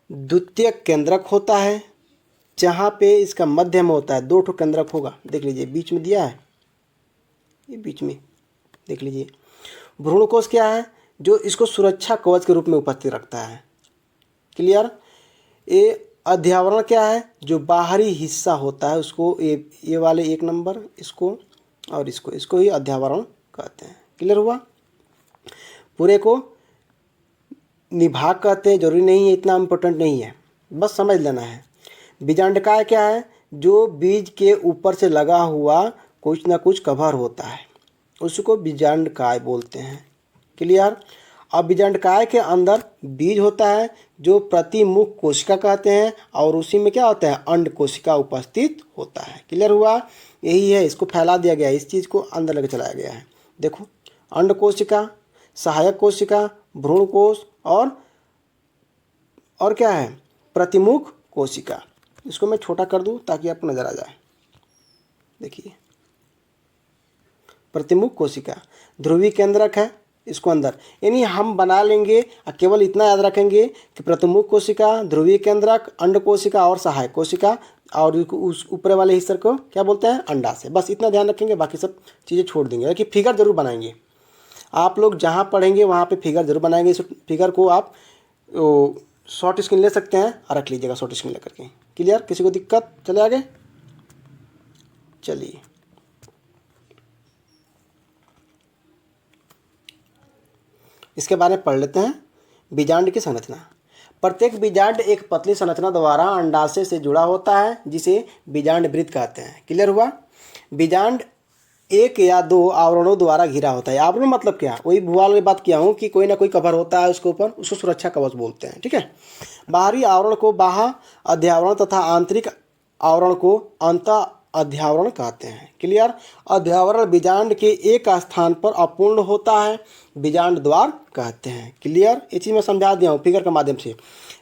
[SPEAKER 1] द्वितीयक केंद्रक होता है जहाँ पे इसका मध्य में होता है। 2 ठो केंद्रक होगा, देख लीजिए बीच में दिया है, ये बीच में देख लीजिए। भ्रूणकोश क्या है, जो इसको सुरक्षा कवच के रूप में उपस्थित रखता है। क्लियर। ये अध्यावरण क्या है, जो बाहरी हिस्सा होता है उसको, ये वाले 1 नंबर, इसको और इसको ही अध्यावरण कहते हैं। क्लियर हुआ। पूरे को निभाग कहते हैं, जरूरी नहीं है, इतना इम्पोर्टेंट नहीं है, बस समझ लेना है। बीजांडकाय क्या है, जो बीज के ऊपर से लगा हुआ कुछ ना कुछ कवर होता है, उसको बीजांडकाय बोलते हैं। क्लियर। अब बीजांडकाय के अंदर बीज होता है जो प्रतिमुख कोशिका कहते हैं, और उसी में क्या होता है, अंड कोशिका उपस्थित होता है। क्लियर हुआ। यही है, इसको फैला दिया गया है, इस चीज़ को अंदर लेकर चलाया गया है। देखो, अंड कोशिका, सहायक कोशिका, भ्रूण कोश और क्या है, प्रतिमुख कोशिका। इसको मैं छोटा कर दूं ताकि आपको नजर आ जाए। देखिए, प्रतिमुख कोशिका, ध्रुवी केंद्रक है इसको अंदर, यानी हम बना लेंगे, केवल इतना याद रखेंगे कि प्रतिमुख कोशिका, ध्रुवी केंद्रक, अंड कोशिका और सहायक कोशिका, और उस ऊपर वाले हिस्से को क्या बोलते हैं, अंडाशय। बस इतना ध्यान रखेंगे, बाकी सब चीज़ें छोड़ देंगे। कि फिगर जरूर बनाएंगे, आप लोग जहाँ पढ़ेंगे वहाँ पे फिगर जरूर बनाएंगे। इस फिगर को आप शॉर्ट स्क्रीन ले सकते हैं और रख लीजिएगा शॉर्ट स्क्रीन लेकर के। क्लियर। किसी को दिक्कत, चले आगे। चलिए, इसके बारे में पढ़ लेते हैं। बीजांड की संरचना। प्रत्येक बीजांड एक पतली संरचना द्वारा अंडाशय से जुड़ा होता है, जिसे बीजांड वृत्त कहते हैं। क्लियर हुआ। बीजांड 1 या 2 आवरणों द्वारा घिरा होता है। आवरण मतलब क्या, वही भूवाल की बात किया हूँ कि कोई ना कोई कवर होता है उसके ऊपर, उसको सुरक्षा कवच बोलते हैं। ठीक है। बाहरी आवरण को बाह्य अध्यावरण तथा आंतरिक आवरण को अंतः अध्यावरण कहते हैं। क्लियर। अध्यावरण बीजांड के एक स्थान पर अपूर्ण होता है, बीजांड द्वार कहते हैं। क्लियर। ये चीज़ मैं समझा दिया हूँ फिगर के माध्यम से।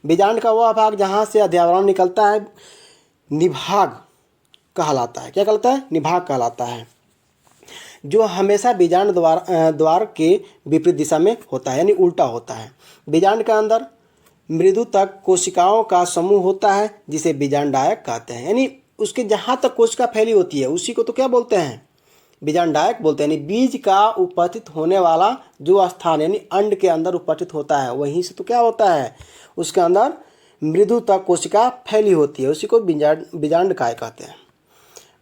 [SPEAKER 1] बीजांड का वह भाग जहाँ से अध्यावरण निकलता है निभाग कहलाता है। क्या कहलाता है? निभाग कहलाता है, जो हमेशा बीजांड द्वार के विपरीत दिशा में होता है, यानी उल्टा होता है। बीजांड के अंदर मृदु तक कोशिकाओं का समूह होता है, जिसे बीजांडायक कहते हैं। यानी उसके जहाँ तक कोशिका फैली होती है उसी को तो क्या बोलते हैं? बीजांडायक बोलते हैं। यानी बीज का उपस्थित होने वाला जो स्थान यानी अंड के अंदर उपस्थित होता है, वहीं से तो क्या होता है? उसके अंदर मृदु तक कोशिका फैली होती है, उसी को बीजांडकाय कहते हैं।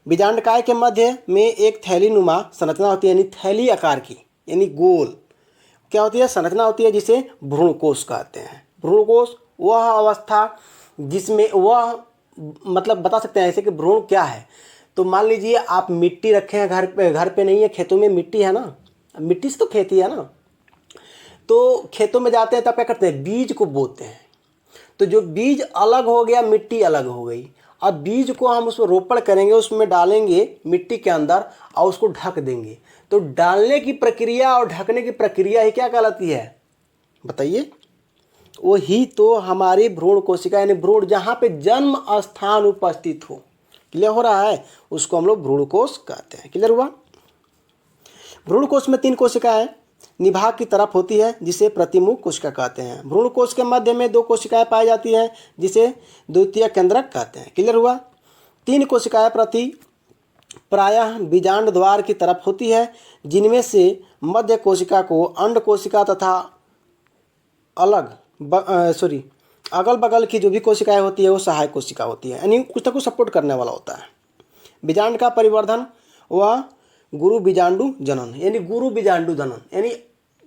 [SPEAKER 1] बीजांडकाय के मध्य में एक थैलीनुमा संरचना होती है, यानी थैली आकार की, यानी गोल क्या होती है? संरचना होती है, जिसे भ्रूणकोश कहते हैं। भ्रूणकोश वह अवस्था जिसमें वह मतलब बता सकते हैं ऐसे कि भ्रूण क्या है। तो मान लीजिए आप मिट्टी रखे हैं घर पे नहीं है, खेतों में मिट्टी है ना, मिट्टी से तो खेती है ना, तो खेतों में जाते हैं तब क्या करते हैं? बीज को बोते हैं। तो जो बीज अलग हो गया, मिट्टी अलग हो गई, अब बीज को हम उसमें रोपण करेंगे, उसमें डालेंगे मिट्टी के अंदर और उसको ढक देंगे। तो डालने की प्रक्रिया और ढकने की प्रक्रिया ही क्या कहलाती है? बताइए। वही तो हमारी भ्रूण कोशिका यानी भ्रूण जहाँ पे जन्म स्थान उपस्थित हो, क्लियर हो रहा है, उसको हम लोग भ्रूणकोश कहते हैं। क्लियर हुआ। भ्रूणकोश में 3 कोशिकाएं निभाग की तरफ होती है, जिसे प्रतिमुख कोशिका कहते हैं। भ्रूणकोश के मध्य में 2 कोशिकाएं पाई जाती हैं, जिसे द्वितीय केंद्रक कहते हैं। क्लियर हुआ। 3 कोशिकाएं प्रति प्रायः बीजांड द्वार की तरफ होती है, जिनमें से मध्य कोशिका को अंड कोशिका तथा अगल बगल की जो भी कोशिकाएं होती है वो सहायक कोशिका होती है, यानी कुछ ना कुछ सपोर्ट करने वाला होता है। बीजांड का परिवर्धन व गुरु बीजांडु जनन, यानी गुरु बीजांडु जनन, यानी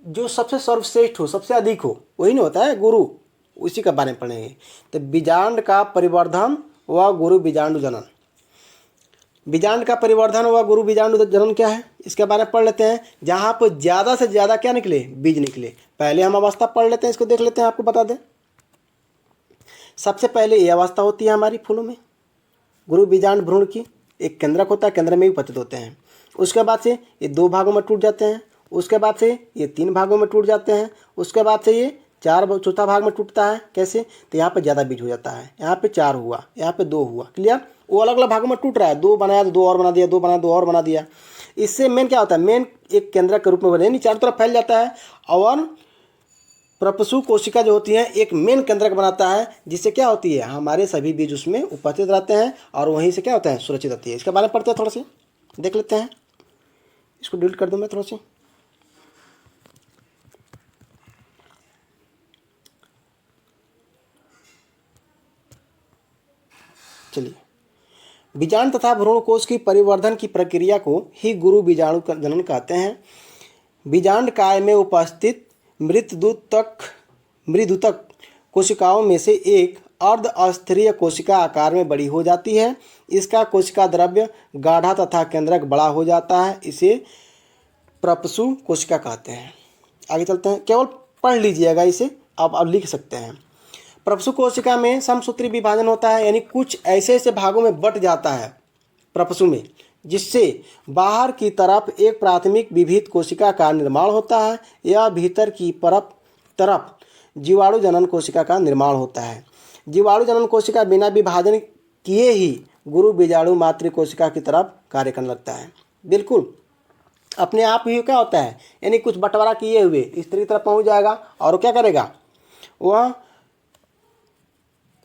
[SPEAKER 1] जो सबसे सर्वश्रेष्ठ हो, सबसे अधिक हो, वही नहीं होता है गुरु, उसी का बारे में पढ़ेंगे। तो बीजांड का परिवर्धन व गुरु बीजांडु जनन। बीजांड का परिवर्धन व गुरु बीजांडु जनन क्या है, इसके बारे में पढ़ लेते हैं। जहाँ पर ज़्यादा से ज़्यादा क्या निकले? बीज निकले। पहले हम अवस्था पढ़ लेते हैं, इसको देख लेते हैं, आपको बता दें। सबसे पहले ये अवस्था होती है हमारी फूलों में, गुरु बीजांड भ्रूण की। एक केंद्रक होता है, केंद्र में भी उपस्थित होते हैं। उसके बाद से ये 2 भागों में टूट जाते हैं, उसके बाद से ये 3 भागों में टूट जाते हैं, उसके बाद से ये चौथा भाग में टूटता है। कैसे? तो यहाँ पे ज़्यादा बीज हो जाता है, यहाँ पे 4 हुआ, यहाँ पे 2 हुआ। क्लियर। वो अलग अलग भागों में टूट रहा है, 2 बनाया तो 2 और बना दिया, 2 बनाया 2 और बना दिया। इससे मेन क्या होता है? मेन एक केंद्रक के रूप में बने, यानी चारों तरफ फैल जाता है। और प्रपसु कोशिका जो होती है एक मेन केंद्रक बनाता है, जिससे क्या होती है? हमारे सभी बीज उसमें उपस्थित रहते हैं और वहीं से क्या होता है? सुरक्षित रहती है। इसके बारे में पढ़ते हैं, थोड़ा सा देख लेते हैं। इसको डिलीट कर दूं मैं थोड़ा सा। चलिए, बीजांड तथा भ्रूणकोश की परिवर्धन की प्रक्रिया को ही गुरु बीजाणु जनन कहते हैं। बीजांड काय में उपस्थित मृदुतक कोशिकाओं में से एक अर्ध अस्थिरीय कोशिका आकार में बड़ी हो जाती है। इसका कोशिका द्रव्य गाढ़ा तथा केंद्रक बड़ा हो जाता है, इसे प्रपसु कोशिका कहते हैं। आगे चलते हैं, केवल पढ़ लीजिएगा इसे, अब लिख सकते हैं। प्रपसु कोशिका में समसूत्री विभाजन होता है, यानी कुछ ऐसे ऐसे भागों में बट जाता है प्रपसु में, जिससे बाहर की तरफ एक प्राथमिक विभीत कोशिका का निर्माण होता है या भीतर की तरफ जीवाणु जनन कोशिका का निर्माण होता है। जीवाणु जनन कोशिका बिना विभाजन किए ही गुरु बीजाणु मातृ कोशिका की तरफ कार्य करने लगता है। बिल्कुल अपने आप ही क्या होता है, यानी कुछ बंटवारा किए हुए स्त्री की तरफ पहुंच जाएगा और क्या करेगा? वह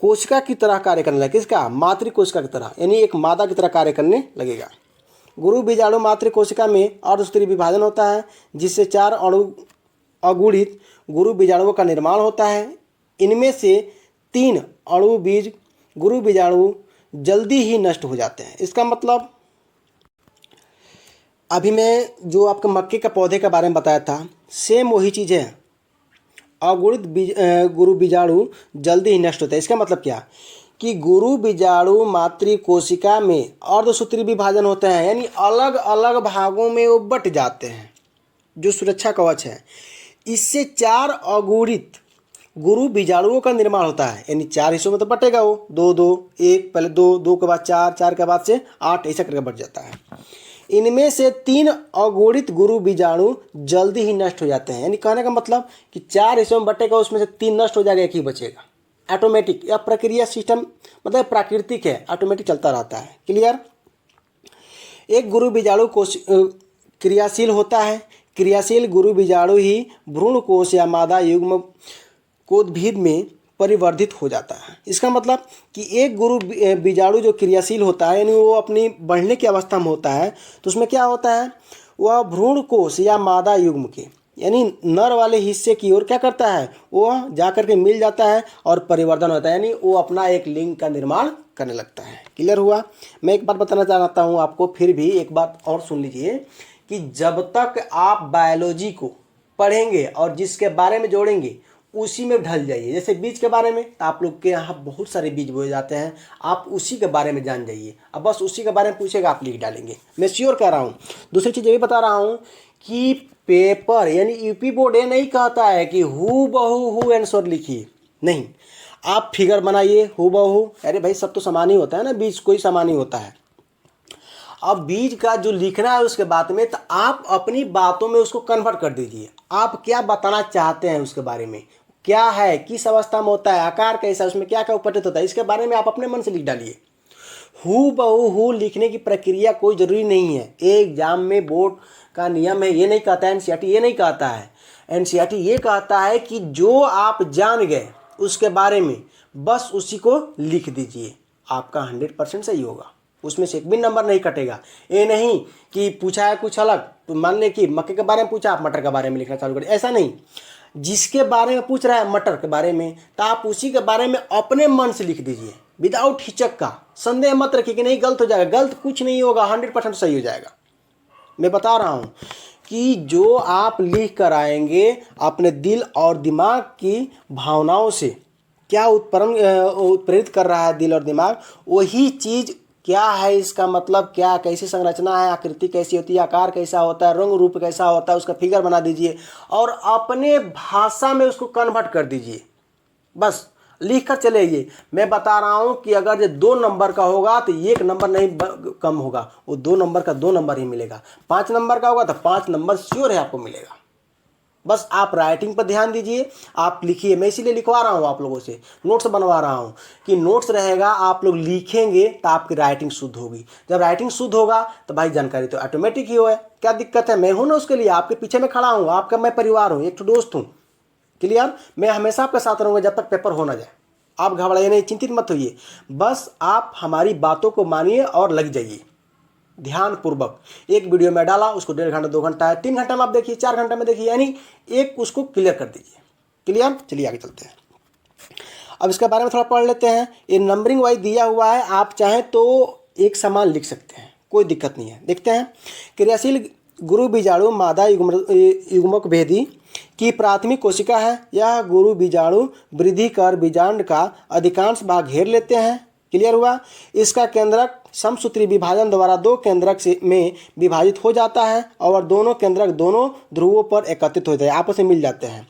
[SPEAKER 1] कोशिका की तरह कार्य करने लगेगा। किसका? मातृ कोशिका की तरह, यानी एक मादा की तरह कार्य करने लगेगा। गुरु बीजाणु मातृ कोशिका में अर्धसूत्री विभाजन होता है, जिससे 4 अगुणित गुरु बीजाणुओं का निर्माण होता है। इनमें से 3 अणु बीज गुरु बीजाणु जल्दी ही नष्ट हो जाते हैं। इसका मतलब अभी मैं जो आपके मक्के के पौधे के बारे में बताया था, सेम वही चीज़ है। अगुणित गुरु बीजाणु जल्दी ही नष्ट होता है। इसका मतलब क्या? कि गुरु बीजाणु मातृ कोशिका में अर्धसूत्री विभाजन होते हैं, यानी अलग अलग भागों में वो बट जाते हैं, जो सुरक्षा कवच है। इससे 4 अगुणित गुरु बीजाणुओं का निर्माण होता है, यानी 4 हिस्सों में तो बटेगा वो, 2 2 1, पहले 2 2 के बाद 4 4 के बाद से 8, ऐसा करके बढ़ जाता है। इनमें से 3 अगुणित गुरु बीजाणु जल्दी ही नष्ट हो जाते हैं, यानी कहने का मतलब कि 4 हिस्सों में बटेगा, उसमें से 3 नष्ट हो जाएगा, एक ही बचेगा। ऑटोमेटिक, यह प्रक्रिया सिस्टम मतलब प्राकृतिक है, ऑटोमेटिक चलता रहता है। क्लियर। एक गुरु बीजाणु कोश क्रियाशील होता है। क्रियाशील गुरु बीजाणु ही भ्रूण कोश या मादा युग्म कोद्भिद में परिवर्धित हो जाता है। इसका मतलब कि एक गुरु बीजाणु जो क्रियाशील होता है, यानी वो अपनी बढ़ने की अवस्था में होता है, तो उसमें क्या होता है, वह भ्रूण कोश या मादा युग्म के यानी नर वाले हिस्से की ओर क्या करता है, वह जा करके मिल जाता है और परिवर्धन होता है, यानी वो अपना एक लिंग का निर्माण करने लगता है। क्लियर हुआ। मैं एक बात बताना चाहता हूँ आपको, फिर भी एक बात और सुन लीजिए कि जब तक आप बायोलॉजी को पढ़ेंगे और जिसके बारे में जोड़ेंगे उसी में ढल जाइए। जैसे बीज के बारे में, तो आप लोग के यहाँ बहुत सारे बीज बोए जाते हैं, आप उसी के बारे में जान जाइए। अब बस उसी के बारे में पूछेगा, आप लिख डालेंगे, मैं श्योर कह रहा हूँ। दूसरी चीज़ ये भी बता रहा हूँ कि पेपर यानी यूपी बोर्ड ये नहीं कहता है कि हु बहू हु आंसर लिखिए, नहीं, आप फिगर बनाइए हु बहू। अरे भाई सब तो समान ही होता है ना, बीज कोई समान ही होता है। अब बीज का जो लिखना है उसके बाद में, तो आप अपनी बातों में उसको कन्वर्ट कर दीजिए। आप क्या बताना चाहते हैं उसके बारे में, क्या है, किस अवस्था में होता है, आकार कैसा, उसमें क्या क्या उपस्थित होता है, इसके बारे में आप अपने मन से लिख डालिए। हु बहू हु लिखने की प्रक्रिया कोई ज़रूरी नहीं है। एग्जाम में बोर्ड का नियम है, ये नहीं कहता है, एनसीईआरटी ये नहीं कहता है। एनसीईआरटी ये कहता है कि जो आप जान गए उसके बारे में बस उसी को लिख दीजिए, आपका 100% सही होगा, उसमें से एक भी नंबर नहीं कटेगा। ये नहीं कि पूछा है कुछ अलग, तो मान ले कि मक्के के बारे में पूछा, आप मटर के बारे में लिखना चालू करें, ऐसा नहीं। जिसके बारे में पूछ रहा है मटर के बारे में, तो आप उसी के बारे में अपने मन से लिख दीजिए, विदाउट हिचक का। संदेह मत रखिए कि नहीं गलत हो जाएगा, गलत कुछ नहीं होगा, 100% सही हो जाएगा। मैं बता रहा हूँ कि जो आप लिख कर आएंगे अपने दिल और दिमाग की भावनाओं से, क्या उत्प्रेरित कर रहा है दिल और दिमाग, वही चीज़ क्या है, इसका मतलब क्या, कैसी संरचना है, आकृति कैसी होती है, आकार कैसा होता है, रंग रूप कैसा होता है, उसका फिगर बना दीजिए और अपने भाषा में उसको कन्वर्ट कर दीजिए। बस लिख कर चले आइए। मैं बता रहा हूँ कि अगर ये 2 नंबर का होगा तो 1 नंबर नहीं कम होगा, वो 2 नंबर का 2 नंबर ही मिलेगा। 5 नंबर का होगा तो 5 नंबर श्योर है आपको मिलेगा। बस आप राइटिंग पर ध्यान दीजिए, आप लिखिए। मैं इसीलिए लिखवा रहा हूँ आप लोगों से, नोट्स बनवा रहा हूँ कि नोट्स रहेगा, आप लोग लिखेंगे तो आपकी राइटिंग शुद्ध होगी। जब राइटिंग शुद्ध होगा तो भाई जानकारी तो ऑटोमेटिक ही हो है। क्या दिक्कत है, मैं हूँ ना उसके लिए, आपके पीछे में खड़ा हूँ, आपका मैं परिवार हूँ, एक तो दोस्त हूँ। क्लियर। मैं हमेशा आपके साथ रहूँगा जब तक पेपर हो ना जाए। आप घबराइए नहीं, चिंतित मत होइए, बस आप हमारी बातों को मानिए और लग जाइए ध्यान पूर्वक। एक वीडियो में डाला, उसको 1.5 घंटा 2 घंटा है, 3 घंटे में आप देखिए, 4 घंटे में देखिए, यानी एक उसको क्लियर कर दीजिए। क्लियर। चलिए आगे चलते हैं। अब इसके बारे में थोड़ा पढ़ लेते हैं। ये नंबरिंग वाइज दिया हुआ है, आप चाहें तो एक समान लिख सकते हैं, कोई दिक्कत नहीं है। देखते हैं। क्रियाशील गुरु बीजाणु मादा युग्मक भेदी की प्राथमिक कोशिका है। यह गुरु बीजाणु वृद्धि कर बीजांड का अधिकांश भाग घेर लेते हैं। क्लियर हुआ। इसका केंद्रक समसूत्री विभाजन द्वारा 2 केंद्रक में विभाजित हो जाता है और दोनों केंद्रक दोनों ध्रुवों पर एकत्रित होते हैं, आपस में मिल जाते हैं।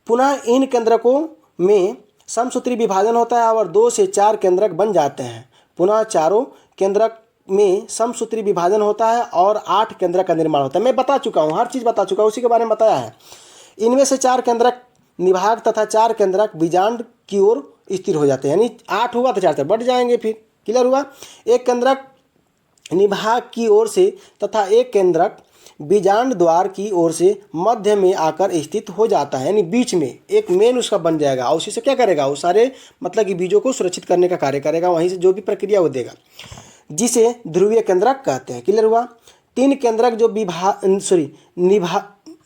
[SPEAKER 1] पुनः इन केंद्रकों में समसूत्री विभाजन होता है और 2 से 4 केंद्रक बन जाते हैं। पुनः चारों केंद्रक में समसूत्री विभाजन होता है और 8 केंद्रक का निर्माण होता है। मैं बता चुका हूँ, हर चीज़ बता चुका हूँ, उसी के बारे में बताया है। इनमें से 4 केंद्रक निभाग तथा 4 केंद्रक बीजांड की ओर स्थिर हो जाते हैं, यानी 8 हुआ तो 4 से बढ़ जाएंगे फिर। क्लियर हुआ। एक केंद्रक निभाग की ओर से तथा एक केंद्रक बीजांड द्वार की ओर से मध्य में आकर स्थित हो जाता है, यानी बीच में एक मेन उसका बन जाएगा और उसी से क्या करेगा, वो सारे मतलब कि बीजों को सुरक्षित करने का कार्य करेगा, वहीं से जो भी प्रक्रिया वो देगा, जिसे ध्रुवीय केंद्रक कहते हैं। क्लियर हुआ। 3 केंद्रक जो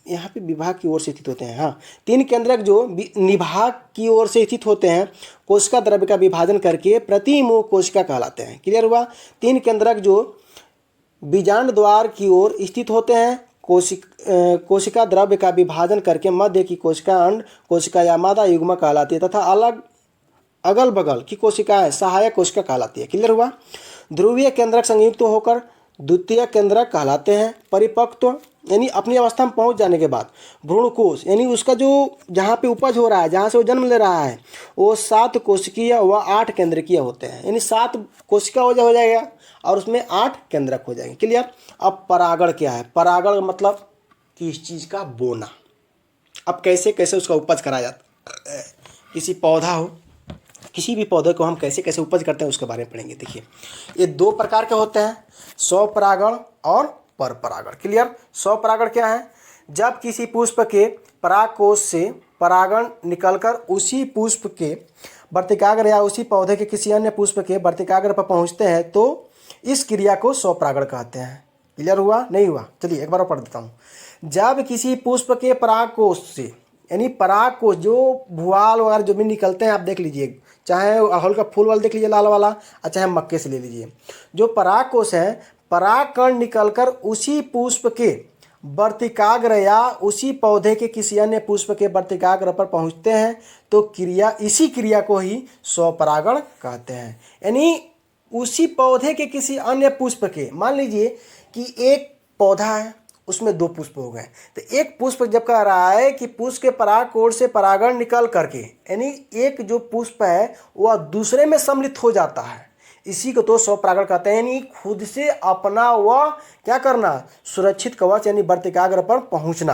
[SPEAKER 1] यहाँ पे विभाग की ओर से स्थित होते हैं। हाँ, 3 केंद्रक जो निभाग की ओर से स्थित होते हैं कोशिका द्रव्य का विभाजन करके प्रतिमुख कोशिका कहलाते हैं। क्लियर हुआ। 3 केंद्रक जो बीजांड द्वार की ओर स्थित होते हैं कोशिका द्रव्य का विभाजन करके मध्य की कोशिका अंड कोशिका या मादा युग्मक कहलाती है तथा अगल बगल की कोशिकाएं सहायक कोशिका कहलाती है। क्लियर हुआ। ध्रुवीय केंद्रक संयुक्त होकर द्वितीय केंद्रक कहलाते हैं। परिपक्व यानी अपनी अवस्था में पहुंच जाने के बाद भ्रूणकोश यानी उसका जो जहाँ पे उपज हो रहा है, जहाँ से वो जन्म ले रहा है, वो 7 कोशिकीय व 8 केंद्रकीय होते हैं। यानी 7 कोशिका हो जाएगा और उसमें 8 केंद्रक हो जाएंगे। क्लियर। अब परागण क्या है? परागण मतलब किस चीज़ का बोना। अब कैसे कैसे उसका उपज कराया जाता है। किसी पौधा हो, किसी भी पौधे को हम कैसे कैसे उपज करते हैं उसके बारे में पढ़ेंगे। देखिए, ये 2 प्रकार के होते हैं, स्वपरागण और परपरागण। क्लियर। स्वपरागण क्या है? जब किसी पुष्प के परागकोश से परागण निकलकर उसी पुष्प के वर्तिकाग्र या उसी पौधे के किसी अन्य पुष्प के वर्तिकाग्र पर पहुंचते हैं तो इस क्रिया को स्वपरागण कहते हैं। क्लियर हुआ? नहीं हुआ? चलिए एक बार और पढ़ देता हूँ। जब किसी पुष्प के परागकोश से, यानी परागकोश जो भुआल वगैरह जो भी निकलते हैं, आप देख लीजिए, चाहे अड़हुल का फूल वाला देख लीजिए लाल वाला, और चाहे मक्के से ले लीजिए, जो परागकोश है, परागकण निकलकर उसी पुष्प के वर्तिकाग्र या उसी पौधे के किसी अन्य पुष्प के वर्तिकाग्र पर पहुंचते हैं तो इसी क्रिया को ही स्वपरागण कहते हैं। यानी उसी पौधे के किसी अन्य पुष्प के, मान लीजिए कि एक पौधा है, उसमें 2 पुष्प हो गए, तो एक पुष्प जब कह रहा है कि पुष्प के परागकोश से परागण निकल करके, यानी एक जो पुष्प है वह दूसरे में सम्मिलित हो जाता है, इसी को तो स्वपरागण कहते हैं। यानी खुद से अपना वह क्या करना, सुरक्षित कवच यानी वर्तिकाग्र पर पहुंचना,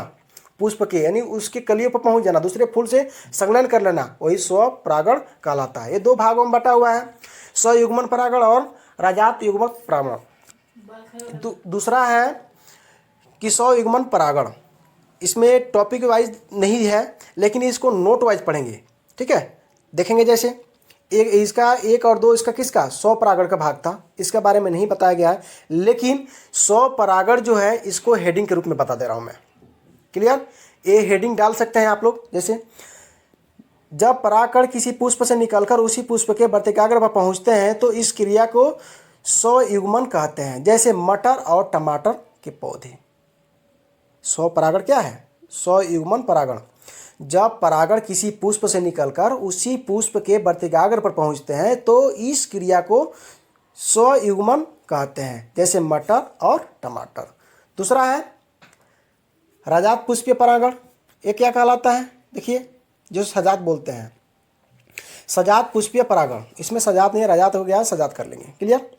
[SPEAKER 1] पुष्प के यानी उसके कलियों पर पहुंच जाना, दूसरे फूल से संलग्न कर लेना, वही स्वपरागण कहलाता है। ये 2 भागों में बटा हुआ है, स्वयुग्मन परागण और राजात युग्मन परागण। दूसरा है कि स्वयुग्मन परागण। इसमें टॉपिक वाइज नहीं है, लेकिन इसको नोट वाइज पढ़ेंगे। ठीक है, देखेंगे जैसे एक इसका 1 और 2 इसका किसका, स्वपरागण का भाग था, इसके बारे में नहीं बताया गया है, लेकिन स्वपरागण जो है इसको हेडिंग के रूप में बता दे रहा हूं मैं। क्लियर। ये हेडिंग डाल सकते हैं आप लोग, जैसे जब परागकण किसी पुष्प से निकलकर उसी पुष्प के वर्तिकाग्र पर पहुंचते हैं तो इस क्रिया को स्वयुग्मन कहते हैं। जैसे मटर और टमाटर के पौधे। स्वपरागण क्या है? स्वयुग्मन परागण। जब परागण किसी पुष्प से निकलकर उसी पुष्प के वर्तिकाग्र पर पहुंचते हैं तो इस क्रिया को स्वयुग्मन कहते हैं, जैसे मटर और टमाटर। दूसरा है राजात पुष्पीय परागण। ये क्या कहलाता है? देखिए, जो सजात बोलते हैं, सजात पुष्पीय परागण। इसमें सजात नहीं है, राजात हो गया, सजात कर लेंगे। क्लियर।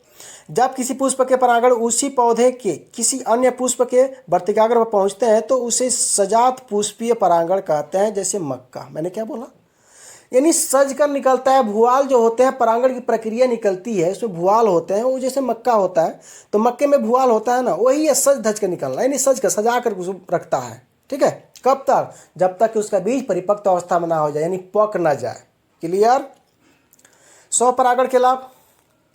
[SPEAKER 1] जब किसी पुष्प के परागण उसी पौधे के किसी अन्य पुष्प के वर्तिकाग्र पर पहुंचते हैं तो उसे सजात पुष्पीय परागण कहते हैं, जैसे मक्का। मैंने क्या बोला? यानी सज कर निकलता है, भुआल जो होते हैं, परागण की प्रक्रिया निकलती है, उसमें भुआल होते हैं, वो जैसे मक्का होता है तो मक्के में भुआल होता है ना, वही है सज धज कर निकलना, यानी सज कर सजा कर रखता है। ठीक है। कब तक? जब तक कि उसका बीज परिपक्व अवस्था में ना हो जाए, यानी पक ना जाए। क्लियर। स्वपरागण के लाभ।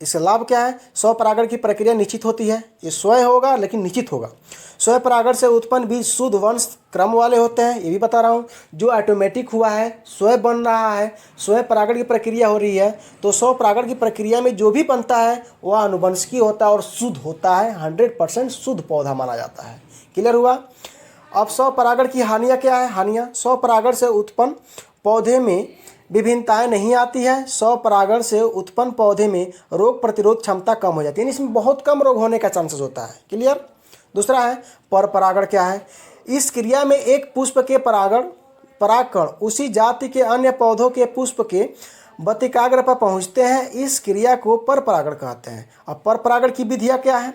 [SPEAKER 1] इसका लाभ क्या है? स्वपरागण की प्रक्रिया निश्चित होती है, ये स्वयं होगा लेकिन निश्चित होगा। स्वपरागण से उत्पन्न बीज शुद्ध वंश क्रम वाले होते हैं, ये भी बता रहा हूँ। जो ऑटोमेटिक हुआ है, स्वयं बन रहा है, स्वयं परागण की प्रक्रिया हो रही है, तो स्वपरागण की प्रक्रिया में जो भी बनता है वह अनुवंशिक होता है और शुद्ध होता है, 100% शुद्ध पौधा माना जाता है। क्लियर हुआ। अब स्वपरागण की हानियाँ क्या है? हानियाँ, स्वपरागण से उत्पन्न पौधे में विभिन्नताएं नहीं आती है। स्वपरागण से उत्पन्न पौधे में रोग प्रतिरोध क्षमता कम हो जाती है, यानी इसमें बहुत कम रोग होने का चांसेस होता है। क्लियर। दूसरा है परपरागण क्या है? इस क्रिया में एक पुष्प के परागकण उसी जाति के अन्य पौधों के पुष्प के वर्तिकाग्र पर पहुंचते हैं, इस क्रिया को परपरागण कहते हैं। अब परपरागण की विधियाँ क्या है?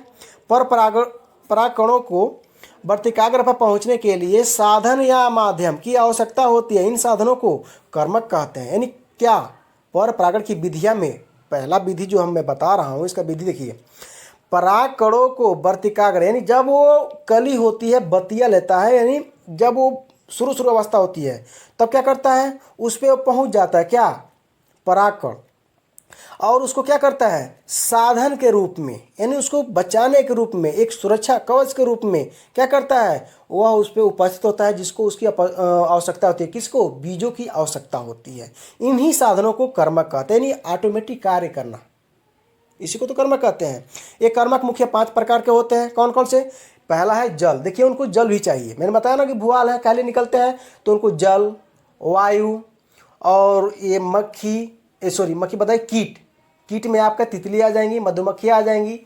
[SPEAKER 1] परागकणों को वर्तिकाग्र पर पहुंचने के लिए साधन या माध्यम की आवश्यकता होती है, इन साधनों को कर्मक कहते हैं। यानी क्या? परपरागण की विधियां में पहला विधि जो मैं बता रहा हूं, इसका विधि देखिए। परागकणों को वर्तिकाग्र, यानी जब वो कली होती है, बतिया लेता है, यानी जब वो शुरू अवस्था होती है तब क्या करता है, उस पर वो पहुँच जाता है, क्या? परागकण, और उसको क्या करता है? साधन के रूप में, यानी उसको बचाने के रूप में, एक सुरक्षा कवच के रूप में क्या करता है, वह उस पर उपस्थित होता है, जिसको उसकी आवश्यकता होती है। किसको? बीजों की आवश्यकता होती है। इन्हीं साधनों को कर्मक कहते हैं, यानी ऑटोमेटिक कार्य करना, इसी को तो कर्मक कहते हैं। ये कर्मक मुख्य 5 प्रकार के होते हैं। कौन कौन से? पहला है जल। देखिए, उनको जल भी चाहिए। मैंने बताया ना कि भुआल है, काले निकलते हैं, तो उनको जल, वायु, और ये मक्खी बताइए कीट में आपका तितली आ जाएंगी, मधुमक्खियाँ आ जाएंगी,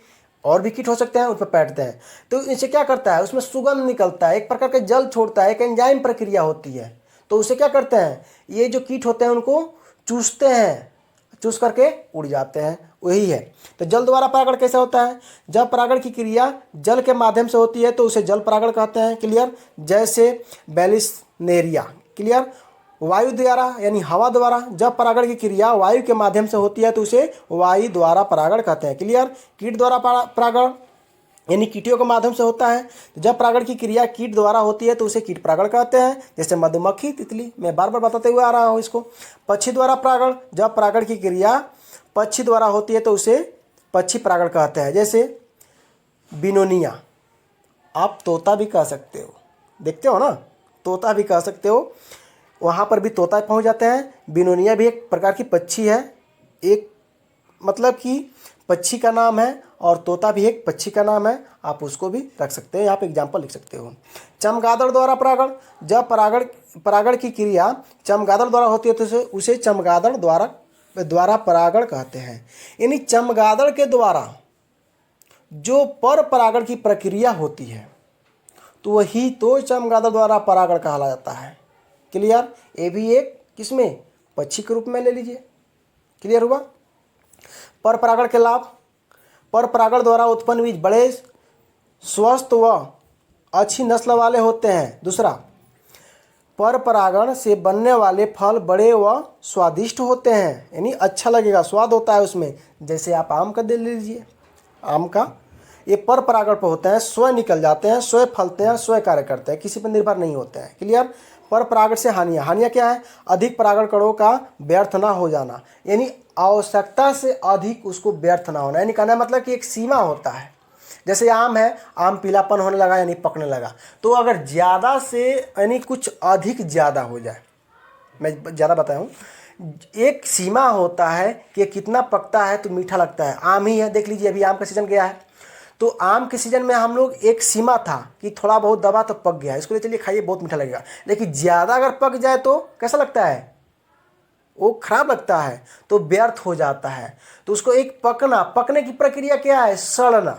[SPEAKER 1] और भी कीट हो सकते हैं, उन पर बैठते हैं। तो इनसे क्या करता है, उसमें सुगंध निकलता है, एक प्रकार का जल छोड़ता है, एक एंजाइम प्रक्रिया होती है। तो उसे क्या करते हैं, ये जो कीट होते हैं उनको चूसते हैं, चूस करके उड़ जाते हैं, वही है। तो जल द्वारा परागण कैसे होता है, जब परागण की क्रिया जल के माध्यम से होती है तो उसे जल परागण कहते हैं। क्लियर। जैसे बैलिस्नेरिया। क्लियर। वायु द्वारा यानी हवा द्वारा जब परागण की क्रिया वायु के माध्यम से होती है तो उसे वायु द्वारा परागण कहते हैं। क्लियर। कीट द्वारा परागण यानी कीटियों के माध्यम से होता है। जब परागण की क्रिया कीट द्वारा होती है तो उसे कीट परागण कहते हैं, जैसे मधुमक्खी, तितली। मैं बार बार बताते हुए आ रहा हूँ इसको। पक्षी द्वारा परागण, जब परागण की क्रिया पक्षी द्वारा होती है तो उसे पक्षी परागण कहते हैं, जैसे बिनोनिया। आप तोता भी कह सकते हो, देखते हो ना, तोता भी कह सकते हो, वहाँ पर भी तोता पहुँच जाते हैं। बिनोनिया भी एक प्रकार की पक्षी है, एक मतलब कि पक्षी का नाम है, और तोता भी एक पक्षी का नाम है, आप उसको भी रख सकते हैं, यहाँ पे एग्जाम्पल लिख सकते हो। चमगादड़ द्वारा परागण, जब परागण की क्रिया चमगादड़ द्वारा होती है तो उसे चमगादड़ द्वारा परागण कहते हैं। यानी चमगादड़ के द्वारा जो पर परागण की प्रक्रिया होती है तो वही तो चमगादड़ द्वारा परागण कहा जाता है। क्लियर। ये भी एक किसमें, पक्षी के रूप में ले लीजिए। क्लियर हुआ। पर परागण के लाभ, पर परागण द्वारा उत्पन्न बीज बड़े स्वस्थ व अच्छी नस्ल वाले होते हैं। दूसरा, पर परागण से बनने वाले फल बड़े व स्वादिष्ट होते हैं, यानी अच्छा लगेगा, स्वाद होता है उसमें। जैसे आप आम का दे लीजिए, आम का ये पर परागण पर होते हैं, स्वयं निकल जाते हैं, स्वयं फलते हैं, स्वयं कार्य करते हैं, किसी पर निर्भर नहीं होते हैं। क्लियर। पर परागण से हानियाँ क्या है, अधिक परागण कणों का व्यर्थ ना हो जाना, यानी आवश्यकता से अधिक उसको व्यर्थ ना होना, यानी कहना मतलब कि एक सीमा होता है। जैसे आम है, आम पीलापन होने लगा यानी पकने लगा, तो अगर ज़्यादा से यानी कुछ अधिक ज़्यादा हो जाए, मैं ज़्यादा बताया हूँ, एक सीमा होता है कि कितना पकता है तो मीठा लगता है। आम ही है, देख लीजिए अभी आम का सीज़न गया है, तो आम के सीज़न में हम लोग एक सीमा था कि थोड़ा बहुत दबा तो पक गया, इसको ले चलिए खाइए, बहुत मीठा लगेगा। लेकिन ज़्यादा अगर पक जाए तो कैसा लगता है, वो खराब लगता है, तो व्यर्थ हो जाता है। तो उसको एक पकने की प्रक्रिया क्या है, सड़ना।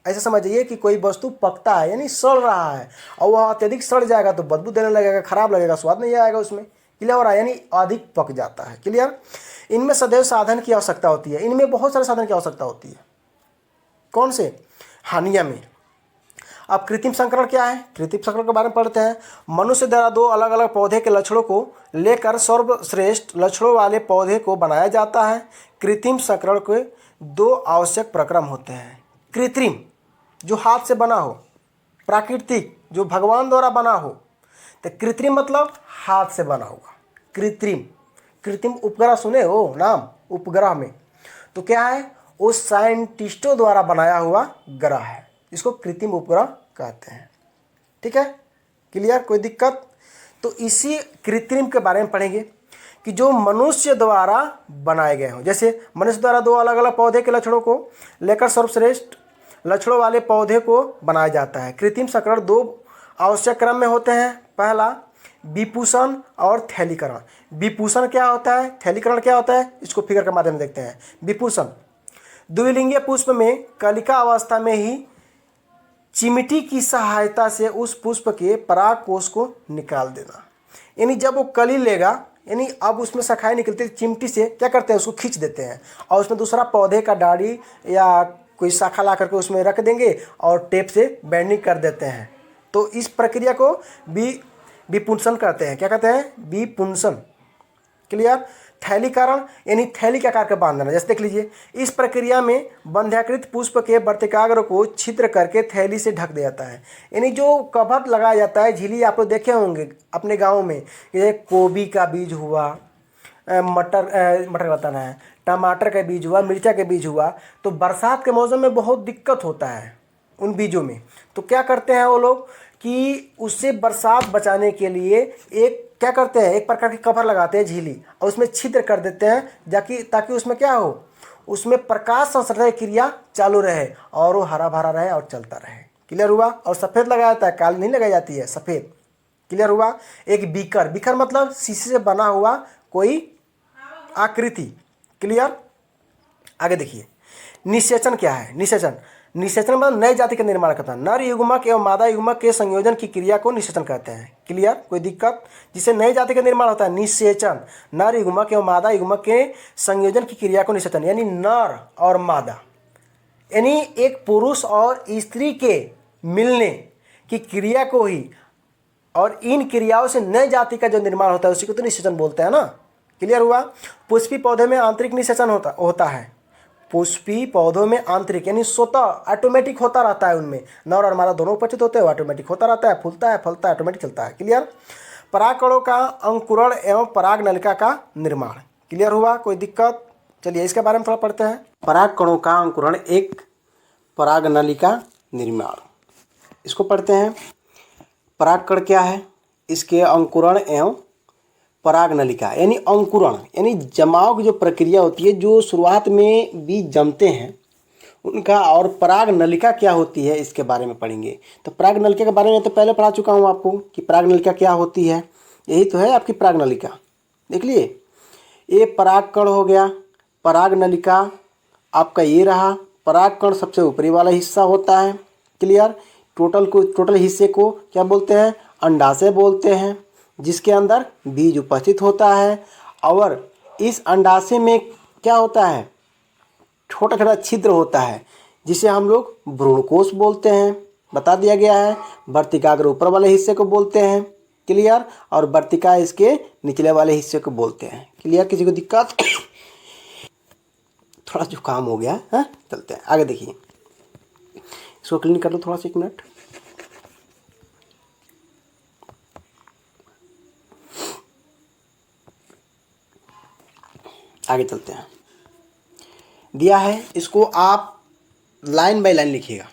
[SPEAKER 1] ऐसे समझिए कि कोई वस्तु पकता है यानी सड़ रहा है, और वह अत्यधिक सड़ जाएगा तो बदबू देने लगेगा, खराब लगेगा, स्वाद नहीं आएगा उसमें। क्लियर हो रहा है, यानी अधिक पक जाता है। क्लियर। इनमें सदैव साधन की आवश्यकता होती है, इनमें बहुत सारे साधन की आवश्यकता होती है। कौन से, हानिया में। अब कृत्रिम संकरण क्या है, कृत्रिम संकरण के बारे में पढ़ते हैं। मनुष्य द्वारा दो अलग अलग पौधे के लक्षणों को लेकर सर्वश्रेष्ठ लक्षणों वाले पौधे को बनाया जाता है। कृत्रिम संकरण के दो आवश्यक प्रक्रम होते हैं, कृत्रिम जो हाथ से बना हो, प्राकृतिक जो भगवान द्वारा बना हो। तो कृत्रिम मतलब हाथ से बना हुआ, कृत्रिम। कृत्रिम उपग्रह सुने हो नाम, उपग्रह में तो क्या है, वो साइंटिस्टों द्वारा बनाया हुआ ग्रह है, इसको कृत्रिम उपग्रह कहते हैं। ठीक है। क्लियर, कोई दिक्कत। तो इसी कृत्रिम के बारे में पढ़ेंगे कि जो मनुष्य द्वारा बनाए गए हों। जैसे मनुष्य द्वारा दो अलग अलग पौधे के लक्षणों को लेकर सर्वश्रेष्ठ लक्षणों वाले पौधे को बनाया जाता है। कृत्रिम संकरण दो आवश्यक क्रम में होते हैं। पहला विपूषण और थैलीकरण। विपूषण क्या होता है, थैलीकरण क्या होता है, इसको फिगर के माध्यम से देखते हैं। विपूषण, द्विलिंगीय पुष्प में कलिका अवस्था में ही चिमटी की सहायता से उस पुष्प के पराग कोष को निकाल देना। यानी जब वो कली लेगा, यानी अब उसमें शाखाएं निकलती है, चिमटी से क्या करते हैं, उसको खींच देते हैं, और उसमें दूसरा पौधे का डाली या कोई शाखा ला करके उसमें रख देंगे और टेप से बाइंडिंग कर देते हैं। तो इस प्रक्रिया को विपुंसन कहते हैं। क्या कहते हैं, विपुंसन। क्लियर। थैलीकरण यानी थैली के आकार का बांधना। जैसे देख लीजिए, इस प्रक्रिया में बंध्याकृत पुष्प के वर्तिकाग्र को छिद्र करके थैली से ढक दिया जाता है। यानी जो कवर लगाया जाता है, झिल्ली आप लोग देखे होंगे अपने गाँव में, ये गोभी का बीज हुआ, मटर बताना है, टमाटर का बीज हुआ, मिर्चा का बीज हुआ, तो बरसात के मौसम में बहुत दिक्कत होता है उन बीजों में। तो क्या करते हैं वो लोग कि उससे बरसात बचाने के लिए एक क्या करते हैं, एक प्रकार के कवर लगाते हैं झिल्ली, और उसमें छिद्र कर देते हैं ताकि उसमें क्या हो, उसमें प्रकाश संश्लेषण क्रिया चालू रहे और वो हरा भरा रहे और चलता रहे। क्लियर हुआ। और सफ़ेद लगाया जाता है, काली नहीं लगाई जाती है, सफ़ेद। क्लियर हुआ। एक बीकर मतलब शीशे से बना हुआ कोई आकृति। क्लियर। आगे देखिए, निषेचन क्या है? निषेचन मतलब नई जाति का निर्माण करता है। नर युग्मक एवं मादा युग्मक के संयोजन की क्रिया को निषेचन कहते हैं। क्लियर? कोई दिक्कत? जिससे नई जाति का निर्माण होता है निषेचन। नर युग्मक एवं मादा युग्मक के संयोजन की क्रिया को निषेचन, यानी नर और मादा, यानी एक पुरुष और स्त्री के मिलने की क्रिया को ही, और इन क्रियाओं से नई जाति का जो निर्माण होता है उसी को तो निषेचन बोलते हैं ना। क्लियर हुआ? पुष्पी पौधे में आंतरिक निषेचन होता है। पुष्पी पौधों में आंतरिक यानी स्वतः ऑटोमेटिक होता रहता है, उनमें नर और मादा दोनों उपस्थित होते हैं, ऑटोमेटिक होता रहता है, फूलता है, फलता है, ऑटोमेटिक चलता है। क्लियर? परागकणों का अंकुरण एवं पराग नलिका का निर्माण। क्लियर हुआ? कोई दिक्कत? चलिए इसके बारे में थोड़ा पढ़ते हैं। परागकणों का अंकुरण एक पराग नलिका निर्माण, इसको पढ़ते हैं। परागकण क्या है? इसके अंकुरण एवं पराग नलिका, यानी अंकुरण यानी जमाव की जो प्रक्रिया होती है, जो शुरुआत में बीज जमते हैं उनका, और पराग नलिका क्या होती है इसके बारे में पढ़ेंगे। तो पराग नलिका के बारे में तो पहले पढ़ा चुका हूँ आपको कि पराग नलिका क्या होती है। यही तो है आपकी पराग नलिका। देख लिए, ये परागकण हो गया। पराग नलिका आपका ये रहा। परागकण सबसे ऊपरी वाला हिस्सा होता है। क्लियर? टोटल हिस्से को क्या बोलते हैं? अंडाशय बोलते हैं, जिसके अंदर बीज उपस्थित होता है। और इस अंडाशय में क्या होता है? छोटा छोटा छिद्र होता है, जिसे हम लोग भ्रूणकोश बोलते हैं। बता दिया गया है। वर्तिकाग्र ऊपर वाले हिस्से को बोलते हैं। क्लियर? और वर्तिका इसके निचले वाले हिस्से को बोलते हैं। क्लियर? किसी को दिक्कत? थोड़ा जुकाम हो गया है, चलते हैं आगे। देखिए, इसको क्लीन कर लो थोड़ा सा, 1 मिनट। आगे चलते हैं। दिया है, इसको आप लाइन बाय लाइन लिखिएगा,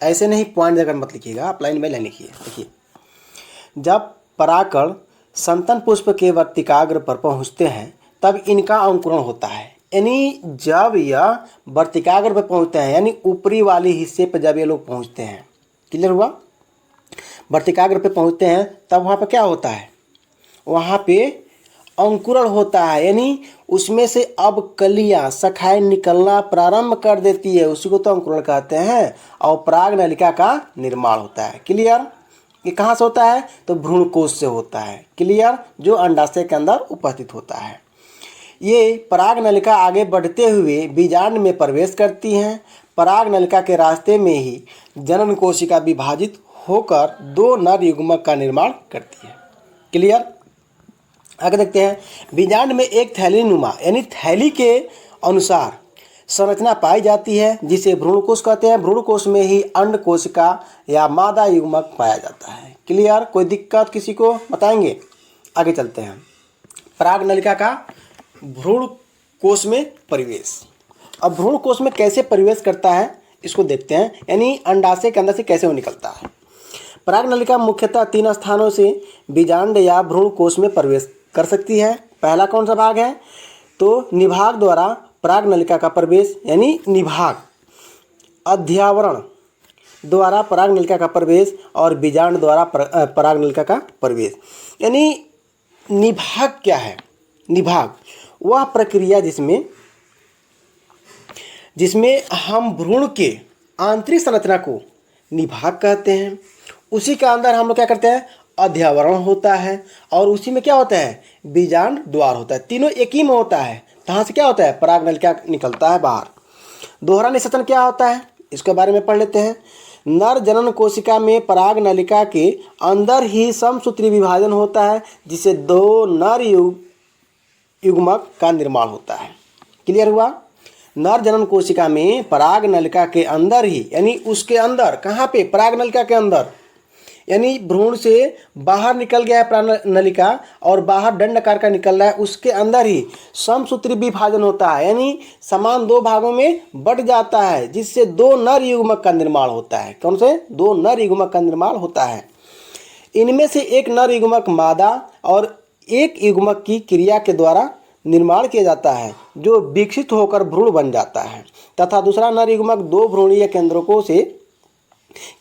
[SPEAKER 1] ऐसे नहीं पॉइंट देकर मत लिखिएगा, आप लाइन बाय लाइन लिखिए। देखिए, जब परागकण संतान पुष्प के वर्तिकाग्र पर पहुंचते हैं तब इनका अंकुरण होता है। यानी जब यह वर्तिकाग्र पर पहुंचते हैं, यानी ऊपरी वाले हिस्से पर जब ये लोग पहुंचते हैं, क्लियर हुआ? वर्तिकाग्र पे पहुंचते हैं तब वहाँ पर क्या होता है? वहाँ पे अंकुरण होता है, यानी उसमें से अब कलियां शाखाएं निकलना प्रारंभ कर देती है, उसी को तो अंकुरण कहते हैं। और पराग नलिका का निर्माण होता है। क्लियर? ये कहाँ से होता है? तो भ्रूणकोश से होता है। क्लियर? जो अंडाशय के अंदर उपस्थित होता है। ये पराग नलिका आगे बढ़ते हुए बीजांड में प्रवेश करती हैं। पराग नलिका के रास्ते में ही जनन कोशिका विभाजित होकर 2 नर युग्मक का निर्माण करती है। क्लियर? आगे देखते हैं। बीजांड में एक थैली नुमा यानी थैली के अनुसार संरचना पाई जाती है, जिसे भ्रूणकोश कहते हैं। भ्रूणकोश में ही अंड कोशिका या मादा युग्मक पाया जाता है। क्लियर? कोई दिक्कत किसी को? बताएंगे। आगे चलते हैं। पराग नलिका का भ्रूणकोश में प्रवेश। अब भ्रूणकोश में कैसे प्रवेश करता है इसको देखते हैं, यानी अंडाशय के अंदर से कैसे वो निकलता है। पराग नलिका मुख्यतः 3 स्थानों से बीजांड या भ्रूणकोश में प्रवेश कर सकती है। पहला कौन सा भाग है? तो निभाग द्वारा पराग नलिका का प्रवेश, यानी निभाग अध्यावरण द्वारा पराग नलिका का प्रवेश, और बीजांड द्वारा पराग नलिका का प्रवेश। यानी निभाग क्या है? निभाग वह प्रक्रिया जिसमें हम भ्रूण के आंतरिक संरचना को निभाग कहते हैं। उसी के अंदर हम लोग क्या करते हैं? अध्यावरण होता है, और उसी में क्या होता है? बीजांड द्वार होता है। तीनों एक ही में होता है। कहाँ से क्या होता है? पराग नलिका निकलता है बाहर। दोहरा निषेचन क्या होता है इसके बारे में पढ़ लेते हैं। नर जनन कोशिका में पराग नलिका के अंदर ही समसूत्री विभाजन होता है, जिससे 2 नर युग्मक का निर्माण होता है। क्लियर हुआ? नर जनन कोशिका में पराग नलिका के अंदर ही, यानी उसके अंदर, कहाँ पे? पराग नलिका के अंदर, यानी भ्रूण से बाहर निकल गया है पराग नलिका और बाहर दंडाकार का निकल रहा है, उसके अंदर ही समसूत्री विभाजन होता है, यानी समान 2 भागों में बट जाता है, जिससे 2 नर युग्मक का निर्माण होता है। कौन से? 2 नर युग्मक का निर्माण होता है। इनमें से एक नर युग्मक मादा और एक युग्मक की क्रिया के द्वारा निर्माण किया जाता है, जो विकसित होकर भ्रूण बन जाता है, तथा दूसरा नर युग्मक 2 भ्रूणीय केंद्रकों से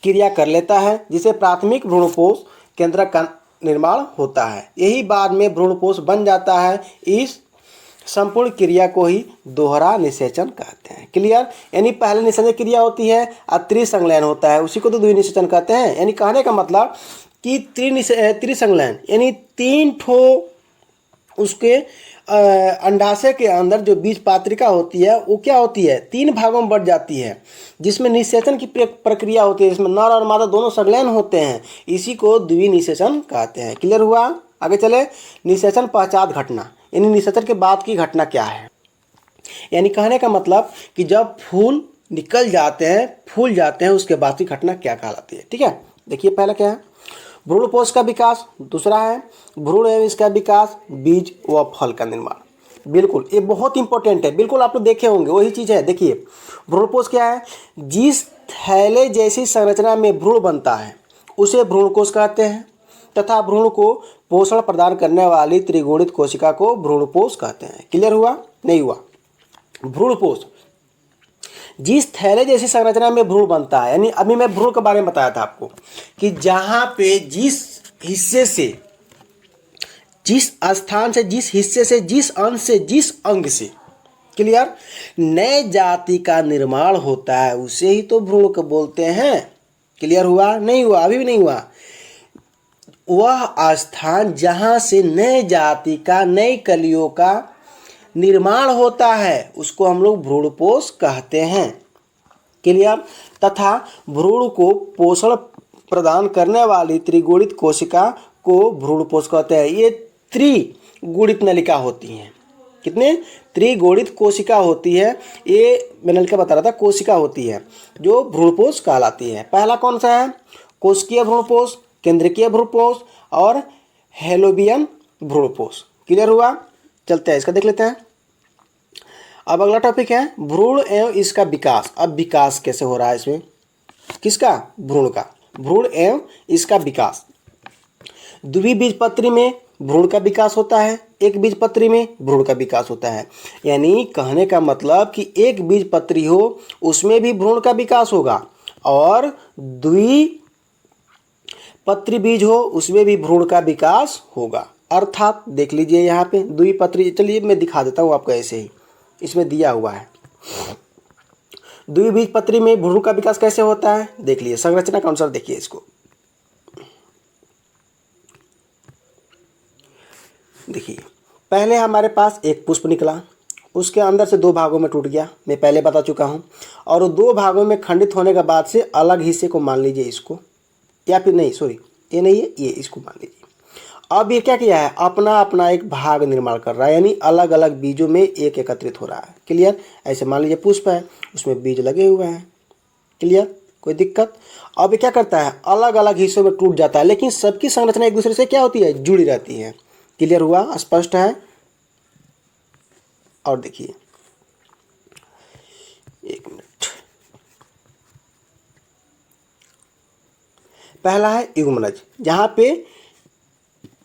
[SPEAKER 1] क्रिया कर लेता है, जिसे प्राथमिक भ्रूणपोष केंद्रक का निर्माण होता है। यही बाद में भ्रूणपोष बन जाता है। इस संपूर्ण क्रिया को ही दोहरा निषेचन कहते हैं। क्लियर? यानी पहले निषेचन क्रिया होती है और त्रिसंलयन होता है, उसी को तो द्विनिषेचन कहते हैं। यानी कहने का मतलब कि त्रिसंलयन यानी 3 ठो उसके अंडाशय के अंदर जो बीज पात्रिका होती है वो क्या होती है, 3 भागों में बढ़ जाती है, जिसमें निषेचन की प्रक्रिया होती है, जिसमें नर और मादा दोनों संलयन होते हैं, इसी को द्विनिषेचन कहते हैं। क्लियर हुआ? आगे चले। निषेचन पश्चात घटना, यानी निषेचन के बाद की घटना क्या है। यानी कहने का मतलब कि जब फूल निकल जाते हैं, फूल जाते हैं, उसके बाद की घटना क्या कहलाती है। ठीक है, देखिए पहला क्या है, भ्रूणपोष का विकास, दूसरा है भ्रूण एवं इसका विकास, बीज व फल का निर्माण। बिल्कुल ये बहुत इंपॉर्टेंट है, बिल्कुल आप लोग देखे होंगे, वही चीज़ है। देखिए भ्रूणपोष क्या है, जिस थैले जैसी संरचना में भ्रूण बनता है उसे भ्रूणकोश कहते हैं, तथा भ्रूण को पोषण प्रदान करने वाली त्रिगुणित कोशिका को भ्रूणपोष कहते हैं। क्लियर हुआ? नहीं हुआ? भ्रूणपोष जिस थैले जैसी संरचना में भ्रूण बनता है, यानी अभी मैं भ्रूण के बारे में बताया था आपको कि जहां पे जिस हिस्से से, जिस स्थान से, जिस हिस्से से, जिस अंश से, जिस अंग से, क्लियर, नए जाति का निर्माण होता है उसे ही तो भ्रूण को बोलते हैं। क्लियर हुआ? नहीं हुआ? अभी भी नहीं हुआ? वह स्थान जहां से नए जाति का, नई कलियों का निर्माण होता है उसको हम लोग भ्रूणपोष कहते हैं। क्लियर? तथा भ्रूण को पोषण प्रदान करने वाली त्रिगुणित कोशिका को भ्रूणपोष कहते हैं। ये त्रिगुणित नलिका होती हैं। कितने? त्रिगुणित कोशिका होती है, ये मैंने नलिका बता रहा था, कोशिका होती है जो भ्रूणपोष कहलाती है। पहला कौन सा है? कोशिकीय भ्रूणपोष, केंद्रकीय भ्रूणपोष और हेलोबियन भ्रूणपोष। क्लियर हुआ? चलते हैं, इसका देख लेते हैं। अब अगला टॉपिक है भ्रूण एवं इसका विकास। अब विकास कैसे हो रहा है इसमें, किसका? भ्रूण का। भ्रूण एवं इसका विकास। द्विबीजपत्री में भ्रूण का विकास होता है, एक बीजपत्री में भ्रूण का विकास होता है। यानी कहने का मतलब कि एक बीजपत्री हो उसमें भी भ्रूण का विकास होगा, और द्विपत्री बीज हो उसमें भी भ्रूण का विकास होगा। अर्थात देख लीजिए यहाँ पे द्विपत्री, चलिए मैं दिखा देता हूँ आपको, ऐसे ही इसमें दिया हुआ है। द्विबीजपत्री में भ्रूण का विकास कैसे होता है देख लीजिए, संरचना के अनुसार देखिए इसको। देखिए पहले हमारे पास एक पुष्प निकला, उसके अंदर से 2 भागों में टूट गया, मैं पहले बता चुका हूँ, और 2 भागों में खंडित होने के बाद से अलग हिस्से को मान लीजिए इसको, या फिर नहीं सॉरी ये नहीं है, ये इसको मान लीजिए। अब ये क्या किया है, अपना अपना एक भाग निर्माण कर रहा है, यानी अलग अलग बीजों में एक एकत्रित हो रहा है। क्लियर? ऐसे मान लीजिए पुष्प है, उसमें बीज लगे हुए हैं। क्लियर? कोई दिक्कत? अब ये क्या करता है, अलग अलग हिस्सों में टूट जाता है, लेकिन सबकी संरचना एक दूसरे से क्या होती है, जुड़ी रहती है। क्लियर हुआ? स्पष्ट है? और देखिए 1 मिनट, पहला है युग्मनज, जहां पे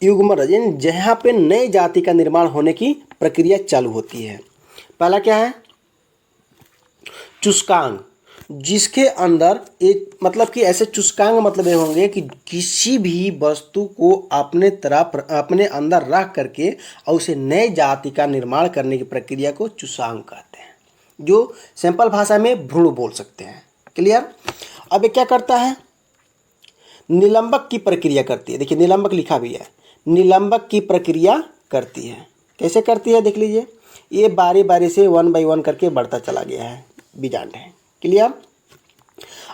[SPEAKER 1] युग्मनज यानी जहां पे नई जाति का निर्माण होने की प्रक्रिया चालू होती है। पहला क्या है, चुस्कांग, जिसके अंदर एक मतलब कि ऐसे चुस्कांग मतलब ये होंगे कि किसी भी वस्तु को अपने तरफ अपने अंदर रख करके और उसे नए जाति का निर्माण करने की प्रक्रिया को चुस्कांग कहते हैं, जो सिंपल भाषा में भ्रूण बोल सकते हैं। क्लियर? अब ये क्या करता है, निलंबक की प्रक्रिया करती है। देखिए निलंबक लिखा भी है, निलंबक की प्रक्रिया करती है। कैसे करती है देख लीजिए, ये बारी बारी से 1 बाई 1 करके बढ़ता चला गया है, बीजांड है। क्लियर?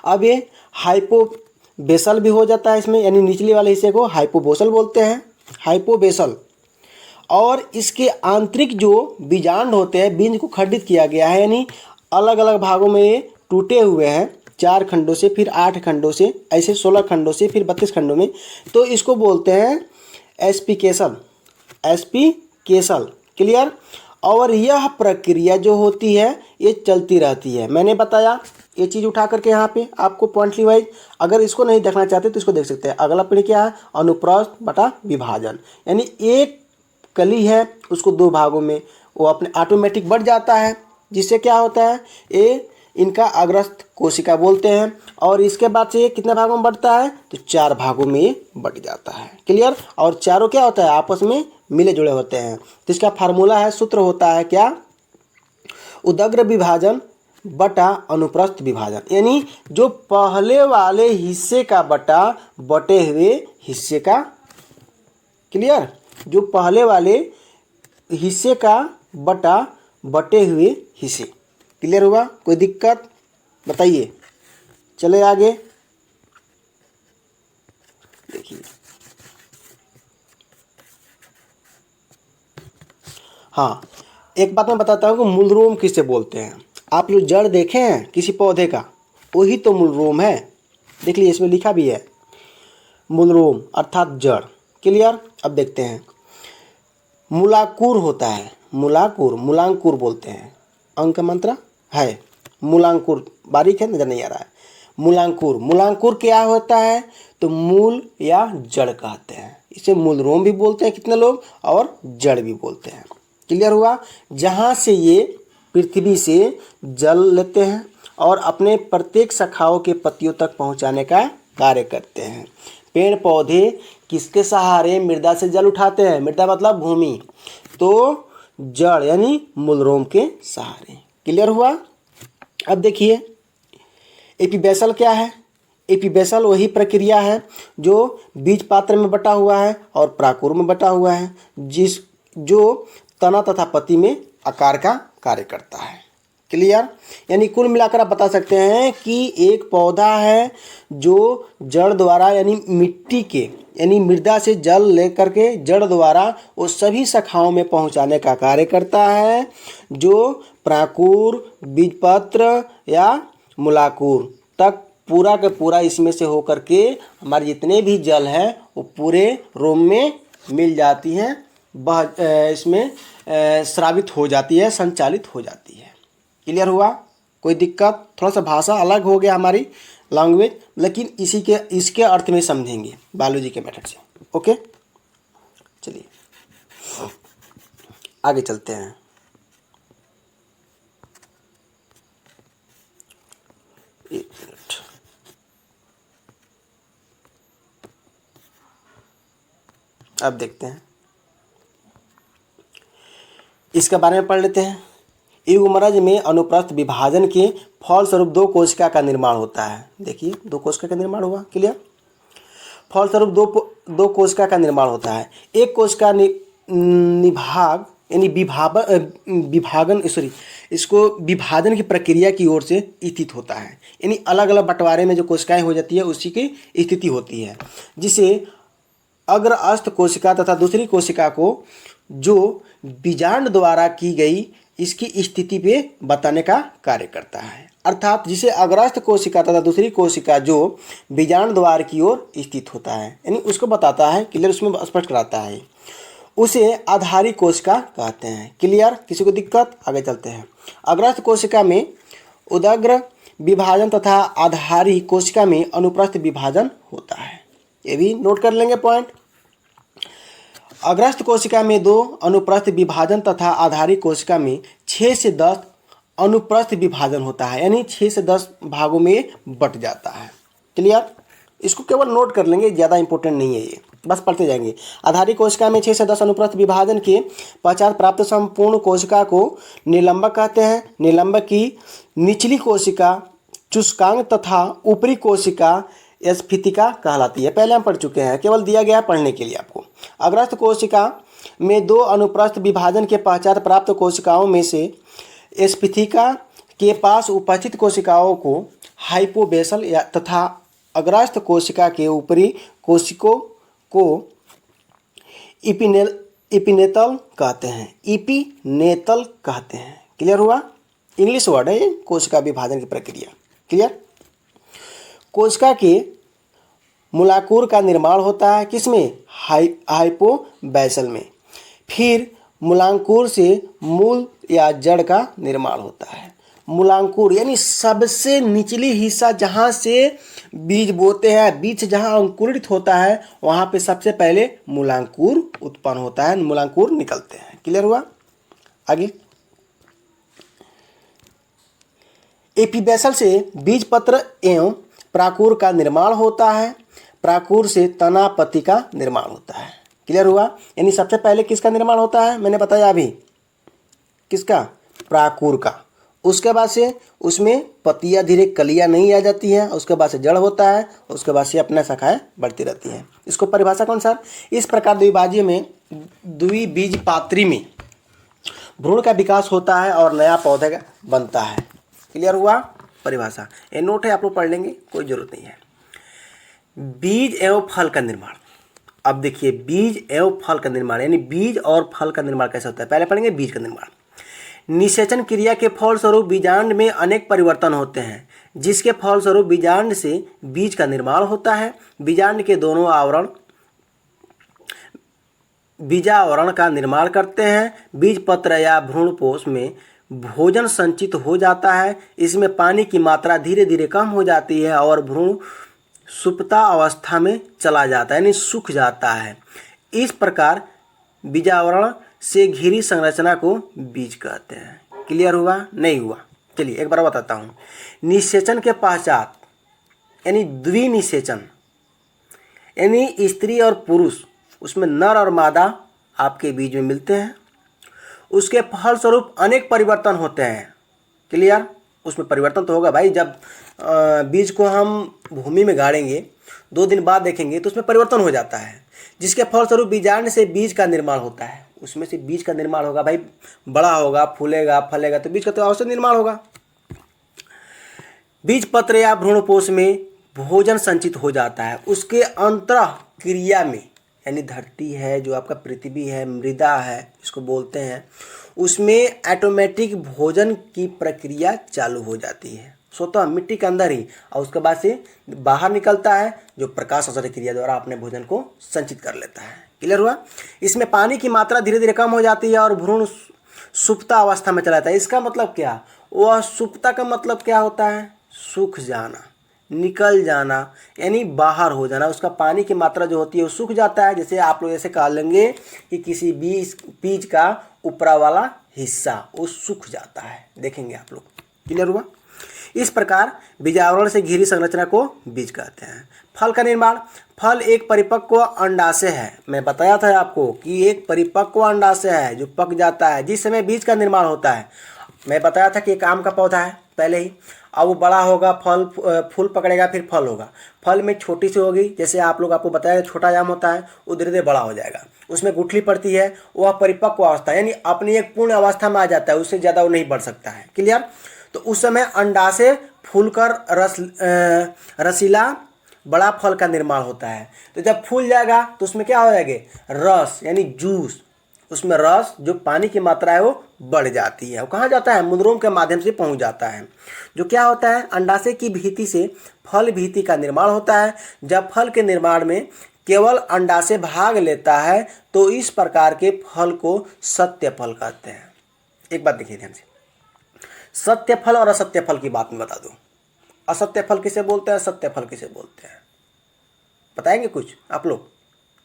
[SPEAKER 1] अब ये हाइपोबेसल भी हो जाता है इसमें, यानी निचले वाले हिस्से को हाइपोबोसल बोलते हैं, हाइपोबेसल। और इसके आंतरिक जो बीजांड होते हैं, बीज को खंडित किया गया है, यानी अलग अलग भागों में ये टूटे हुए हैं, 4 खंडों से, फिर 8 खंडों से, ऐसे 16 खंडों से, फिर 32 खंडों में, तो इसको बोलते हैं एस्पिकेशन, एस्पिकेशन। क्लियर? और यह प्रक्रिया जो होती है ये चलती रहती है। मैंने बताया ये चीज़ उठा करके यहाँ पे आपको पॉइंटली वाइज, अगर इसको नहीं देखना चाहते तो इसको देख सकते हैं। अगला पीढ़ी क्या है, अनुप्रस्थ बटा विभाजन, यानी एक कली है उसको 2 भागों में वो अपने ऑटोमेटिक बढ़ जाता है, जिससे क्या होता है, ये इनका अग्रस्थ कोशिका बोलते हैं। और इसके बाद से ये कितने भागों में बढ़ता है, तो 4 भागों में ये बढ़ जाता है। क्लियर। और चारों क्या होता है, आपस में मिले जुड़े होते हैं। तो इसका फार्मूला है, सूत्र होता है क्या, उदग्र विभाजन बटा अनुप्रस्थ विभाजन, यानी जो पहले वाले हिस्से का बटा बटे हुए हिस्से का। क्लियर। जो पहले वाले हिस्से का बटा बटे हुए हिस्से। क्लियर हुआ, कोई दिक्कत बताइए। चले आगे देखिए। हाँ, एक बात मैं बताता हूँ कि मूलरोम किसे बोलते हैं। आप लोग जड़ देखे हैं किसी पौधे का, वही तो मूलरोम है। देख लीजिए, इसमें लिखा भी है मूलरोम अर्थात जड़। क्लियर। अब देखते हैं, मूलाकुर होता है, मूलाकुर, मूलांकुर बोलते हैं, अंक का मंत्र है मूलांकुर, बारीक है, नजर नहीं आ रहा है। मूलांकुर, मूलांकुर क्या होता है, तो मूल या जड़ कहते हैं। इसे मूलरोम भी बोलते हैं कितने लोग, और जड़ भी बोलते हैं। क्लियर हुआ। जहाँ से ये पृथ्वी से जल लेते हैं और अपने प्रत्येक शाखाओं के पत्तियों तक पहुँचाने का कार्य करते हैं। पेड़ पौधे किसके सहारे मृदा से जल उठाते हैं, मृदा मतलब भूमि, तो जड़ यानी मूलरोम के सहारे। क्लियर हुआ। अब देखिए, एपीबेसल क्या है। एपीबेसल वही प्रक्रिया है जो बीज पात्र में बटा हुआ है और प्राकुर में बटा हुआ है, जो तना तथा पत्ती में आकार का कार्य करता है। क्लियर। यानी कुल मिलाकर आप बता सकते हैं कि एक पौधा है जो जड़ द्वारा यानी मिट्टी के यानी मृदा से जल लेकर के जड़ द्वारा वो सभी शाखाओं में पहुंचाने का कार्य करता है, जो प्राकुर, बीजपत्र या मूलाकुर तक पूरा का पूरा इसमें से होकर के हमारे जितने भी जल हैं वो पूरे रोम में मिल जाती हैं, इसमें स्रावित हो जाती है, संचालित हो जाती है। क्लियर हुआ, कोई दिक्कत। थोड़ा सा भाषा अलग हो गया हमारी लैंग्वेज, लेकिन इसके अर्थ में समझेंगे बायोलॉजी के मेथड से। ओके, चलिए आगे चलते हैं। एक मिनट, अब देखते हैं, इसके बारे में पढ़ लेते हैं। युग्मनज में अनुप्रस्थ विभाजन के फलस्वरूप 2 कोशिका का निर्माण होता है। देखिए, 2 कोशिका का निर्माण हुआ। क्लियर। फलस्वरूप दो कोशिका का निर्माण होता है। एक कोशिका निभाग यानी विभागन इसको विभाजन की प्रक्रिया की ओर से स्थित होता है, यानी अलग अलग बंटवारे में जो कोशिकाएं हो जाती है उसी की स्थिति होती है, जिसे अग्रस्थ कोशिका तथा दूसरी कोशिका को जो बीजांड द्वारा की गई इसकी स्थिति पे बताने का कार्य करता है। अर्थात जिसे अग्रस्थ कोशिका तथा दूसरी कोशिका जो बीजांड द्वार की ओर स्थित होता है, यानी उसको बताता है। क्लियर, उसमें स्पष्ट कराता है, उसे आधारी कोशिका कहते हैं। क्लियर, किसी को दिक्कत। आगे चलते हैं। अग्रस्थ कोशिका में उदग्र विभाजन तथा आधारी कोशिका में अनुप्रस्थ विभाजन होता है। ये भी नोट कर लेंगे पॉइंट। अग्रस्थ कोशिका में 2 अनुप्रस्थ विभाजन तथा आधारी कोशिका में 6 से 10 अनुप्रस्थ विभाजन होता है, यानी 6 से 10 भागों में बट जाता है। क्लियर, इसको केवल नोट कर लेंगे, ज़्यादा इंपॉर्टेंट नहीं है ये, बस पढ़ते जाएंगे। आधारी कोशिका में 6 से 10 अनुप्रस्थ विभाजन के पश्चात प्राप्त संपूर्ण कोशिका को निलंबक कहते हैं। निलंबक की निचली कोशिका चुस्कांग तथा ऊपरी कोशिका स्फीतिका कहलाती है। पहले हम पढ़ चुके हैं, केवल दिया गया पढ़ने के लिए आपको। अग्रस्थ कोशिका में 2 अनुप्रस्थ विभाजन के पश्चात प्राप्त कोशिकाओं में से स्फीतिका के पास उपस्थित कोशिकाओं को हाइपोबेसल या तथा अग्रस्थ कोशिका के ऊपरी कोशिकों को इपिनेतल कहते हैं। इपिनेतल कहते हैं। क्लियर हुआ, इंग्लिश वर्ड है ये, कोशिका विभाजन की प्रक्रिया। क्लियर। कोशिका के मूलाकुर का निर्माण होता है किसमें, हाइपोबेसल में। फिर मूलांकुर से मूल या जड़ का निर्माण होता है। मूलांकुर यानी सबसे निचली हिस्सा जहाँ से बीज बोते हैं, बीज जहाँ अंकुरित होता है वहाँ पे सबसे पहले मूलांकुर उत्पन्न होता है, मूलांकुर निकलते हैं। क्लियर हुआ। आगे एपीबैसल से बीजपत्र एवं प्राकुर का निर्माण होता है। प्राकुर से तना पत्ती का निर्माण होता है। क्लियर हुआ? यानी सबसे पहले किसका निर्माण होता है? मैंने बताया अभी, किसका? प्राकुर का। उसके बाद से उसमें पत्तियाँ धीरे कलियाँ नहीं आ जाती हैं, उसके बाद से जड़ होता है, उसके बाद से अपना शाखाएँ बढ़ती रहती हैं। इसको परिभाषा कौन सा? इस प्रकार द्विबाजीय में द्विबीजपात्री में भ्रूण का विकास होता है और नया पौधा बनता है। क्लियर हुआ? परिभाषा ये नोट है, आप लोग पढ़ लेंगे, कोई जरूरत नहीं है। बीज एवं फल का निर्माण। अब देखिए बीज एवं फल का निर्माण, यानी बीज और फल का निर्माण कैसे होता है, पहले पढ़ेंगे बीज का निर्माण। निषेचन क्रिया के फलस्वरूप बीजांड में अनेक परिवर्तन होते हैं, जिसके फलस्वरूप बीजांड से बीज का निर्माण होता है। बीजांड के दोनों आवरण बीजावरण का निर्माण करते हैं। बीजपत्र या भ्रूणपोष में भोजन संचित हो जाता है। इसमें पानी की मात्रा धीरे धीरे कम हो जाती है और भ्रूण सुप्ता अवस्था में चला जाता है, यानी सूख जाता है। इस प्रकार बीजावरण से घिरी संरचना को बीज कहते हैं। क्लियर हुआ? नहीं हुआ? चलिए एक बार बताता हूँ। निषेचन के पश्चात यानी द्विनिषेचन, यानी स्त्री और पुरुष, उसमें नर और मादा आपके बीज में मिलते हैं। उसके फलस्वरूप अनेक परिवर्तन होते हैं। क्लियर? उसमें परिवर्तन तो होगा भाई, जब बीज को हम भूमि में गाड़ेंगे 2 दिन बाद देखेंगे तो उसमें परिवर्तन हो जाता है, जिसके फलस्वरूप बीजांड से बीज का निर्माण होता है। उसमें से बीज का निर्माण होगा भाई, बड़ा होगा, फूलेगा, फलेगा, तो बीज का तो अवश्य निर्माण होगा। बीजपत्र या भ्रूणपोष में भोजन संचित हो जाता है। उसके अंतः क्रिया में, यानी धरती है, जो आपका पृथ्वी है, मृदा है, इसको बोलते हैं, उसमें ऑटोमेटिक भोजन की प्रक्रिया चालू हो जाती है स्वतः मिट्टी के अंदर ही, और उसके बाद से बाहर निकलता है, जो प्रकाश संश्लेषण क्रिया द्वारा अपने भोजन को संचित कर लेता है। क्लियर हुआ? इसमें पानी की मात्रा धीरे धीरे कम हो जाती है और भ्रूण सुप्ता अवस्था में चला जाता है। इसका मतलब क्या? वह सुप्ता का मतलब क्या होता है? सूख जाना, निकल जाना, यानी बाहर हो जाना। उसका पानी की मात्रा जो होती है वो सूख जाता है। जैसे आप लोग ऐसे कह लेंगे कि किसी बीज का ऊपरा वाला हिस्सा वो सूख जाता है, देखेंगे आप लोग। क्लियर हुआ? इस प्रकार बीजावरण से घिरी संरचना को बीज कहते हैं। फल का निर्माण। फल एक परिपक्व अंडाशय है। मैं बताया था आपको कि एक परिपक्व अंडाशय है जो पक जाता है, जिस समय बीज का निर्माण होता है। मैं बताया था कि एक आम का पौधा है पहले ही, अब वो बड़ा होगा, फूल पकड़ेगा, फिर फल होगा। फल में छोटी सी होगी, जैसे आप लोग आपको बताया छोटा आम होता है, वो धीरे धीरे बड़ा हो जाएगा। उसमें गुठली पड़ती है, वह परिपक्व अवस्था यानी अपनी एक पूर्ण अवस्था में आ जाता है, उससे ज़्यादा वो नहीं बढ़ सकता है। क्लियर? तो उस समय अंडाशय फूलकर रसीला बड़ा फल का निर्माण होता है। तो जब फूल जाएगा तो उसमें क्या हो जाएगा? रस, यानी जूस। उसमें रस, जो पानी की मात्रा है वो बढ़ जाती है। वो कहाँ जाता है? मूलरोम के माध्यम से पहुंच जाता है। जो क्या होता है? अंडाशय की भीति से फल भीति का निर्माण होता है। जब फल के निर्माण में केवल अंडाशय भाग लेता है तो इस प्रकार के फल को सत्य फल कहते हैं। एक बात देखिए ध्यान से, सत्य फल और असत्य फल की बात में बता दूं। असत्य फल किसे बोलते हैं, सत्य फल किसे बोलते हैं, बताएंगे कुछ आप लोग?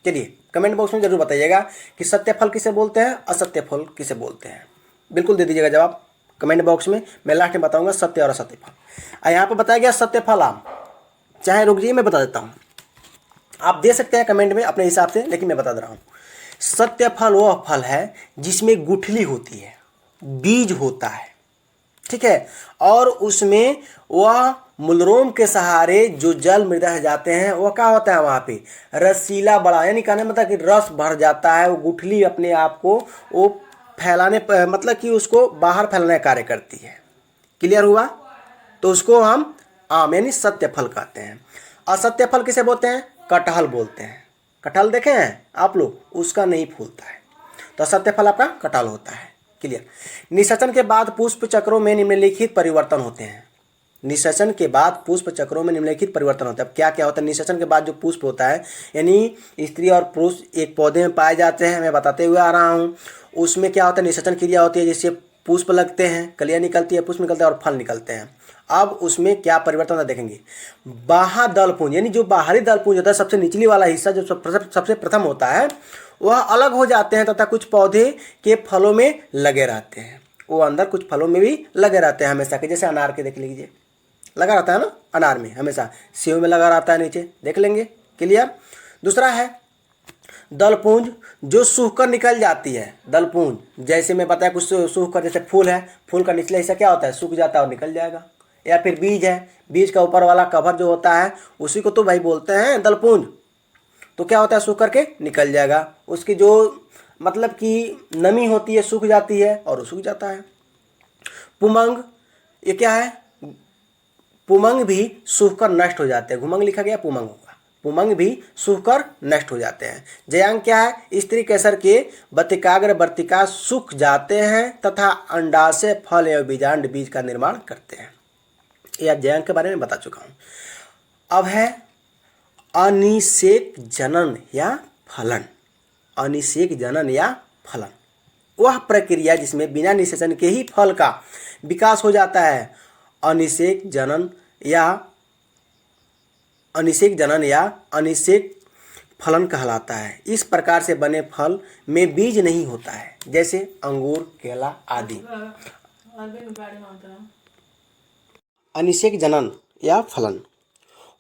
[SPEAKER 1] चलिए कमेंट बॉक्स में जरूर बताइएगा कि सत्य फल किसे बोलते हैं, असत्य फल किसे बोलते हैं। बिल्कुल दे दीजिएगा जवाब कमेंट बॉक्स में। मैं लास्ट में बताऊंगा सत्य और असत्य फल। यहाँ पे बताया गया सत्य फल आम, चाहे रुक जाइए मैं बता देता हूँ, आप दे सकते हैं कमेंट में अपने हिसाब से, लेकिन मैं बता दे रहा हूँ। सत्य फल वह फल है जिसमें गुठली होती है, बीज होता है, ठीक है, और उसमें वह मूलरोम के सहारे जो जल मृदा जाते हैं, वह क्या होता है? वहाँ पे रसीला बड़ा, यानी कहने मतलब कि रस भर जाता है। वो गुठली अपने आप को वो फैलाने, मतलब कि उसको बाहर फैलाने का कार्य करती है। क्लियर हुआ? तो उसको हम आम यानी सत्य फल कहते हैं। असत्य फल किसे बोलते हैं? कटहल बोलते हैं। कटहल देखे हैं आप लोग? उसका नहीं फूलता है, तो असत्य फल आपका कटहल होता है। क्लियर? निषेचन के बाद पुष्प चक्रों में निम्नलिखित परिवर्तन होते हैं। निषेचन के बाद पुष्प चक्रों में निम्नलिखित परिवर्तन होता है। अब क्या क्या होता है? निषेचन के बाद जो पुष्प होता है, यानी स्त्री और पुरुष एक पौधे में पाए जाते हैं, मैं बताते हुए आ रहा हूँ। उसमें क्या होता है? निषेचन क्रिया होती है, जिससे पुष्प लगते हैं, कलियाँ निकलती है, पुष्प निकलते हैं और फल निकलते हैं। अब उसमें क्या परिवर्तन होता है देखेंगे। बाह्य दलपुंज, यानी जो बाहरी दलपुंज होता है, सबसे निचली वाला हिस्सा जो सबसे प्रथम होता है, वह अलग हो जाते हैं तथा कुछ पौधे के फलों में लगे रहते हैं। वो अंदर कुछ फलों में भी लगे रहते हैं हमेशा के, जैसे अनार के देख लीजिए, लगा रहता है ना अनार में हमेशा, सेव में लगा रहता है नीचे, देख लेंगे। क्लियर। दूसरा है दलपुंज, जो सूख कर निकल जाती है। दलपुंज जैसे मैं बताया कुछ सूख कर, जैसे फूल है, फूल का निचला हिस्सा क्या होता है, सूख जाता है और निकल जाएगा। या फिर बीज है, बीज का ऊपर वाला कवर जो होता है उसी को तो भाई बोलते हैं दलपुंज। तो क्या होता है, सूख करके निकल जाएगा, उसकी जो मतलब कि नमी होती है सूख जाती है और वो सूख जाता है। पुमंग, ये क्या है, पुमंग भी सूखकर नष्ट हो जाते हैं। घुमंग लिखा गया, पुमंग होगा। पुमंग भी सूखकर नष्ट हो जाते हैं। जयांग क्या है, स्त्री केसर के बतिकाग्र वर्तिका सूख जाते हैं तथा अंडाशय फल एवं बीजांड बीज का निर्माण करते हैं। ये आप जयांग के बारे में बता चुका हूँ। अब है अनिषेक जनन या फलन। अनिषेक जनन या फलन वह प्रक्रिया जिसमें बिना निषेचन के ही फल का विकास हो जाता है। अनिषेक जनन या अनिषेक फलन कहलाता है। इस प्रकार से बने फल में बीज नहीं होता है, जैसे अंगूर, केला आदि। अनिषेक जनन या फलन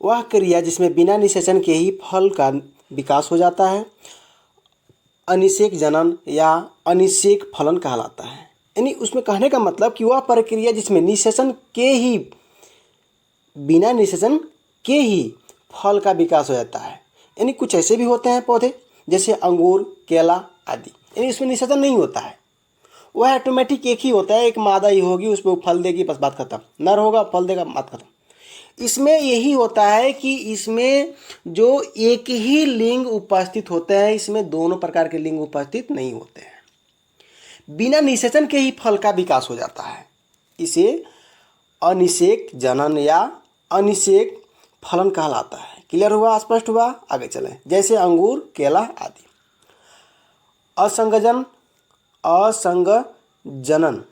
[SPEAKER 1] वह क्रिया जिसमें बिना निषेचन के ही फल का विकास हो जाता है। अनिषेक जनन या अनिषेक फलन कहलाता है। यानी उसमें कहने का मतलब कि वह प्रक्रिया जिसमें निषेचन के ही, बिना निषेचन के ही फल का विकास हो जाता है। यानी कुछ ऐसे भी होते हैं पौधे जैसे अंगूर, केला आदि, यानी इसमें निषेचन नहीं होता है, वह ऑटोमेटिक एक ही होता है, एक मादा ही होगी, उसमें वो फल देगी, बस बात खत्म। नर होगा, फल देगा, बात खत्म। इसमें यही होता है कि इसमें जो एक ही लिंग उपस्थित होते हैं, इसमें दोनों प्रकार के लिंग उपस्थित नहीं होते हैं। बिना निषेचन के ही फल का विकास हो जाता है। इसे अनिषेक जनन या अनिषेक फलन कहलाता है। क्लियर हुआ, स्पष्ट हुआ? आगे चलें। जैसे अंगूर, केला आदि। असंगजन, असंगजनन,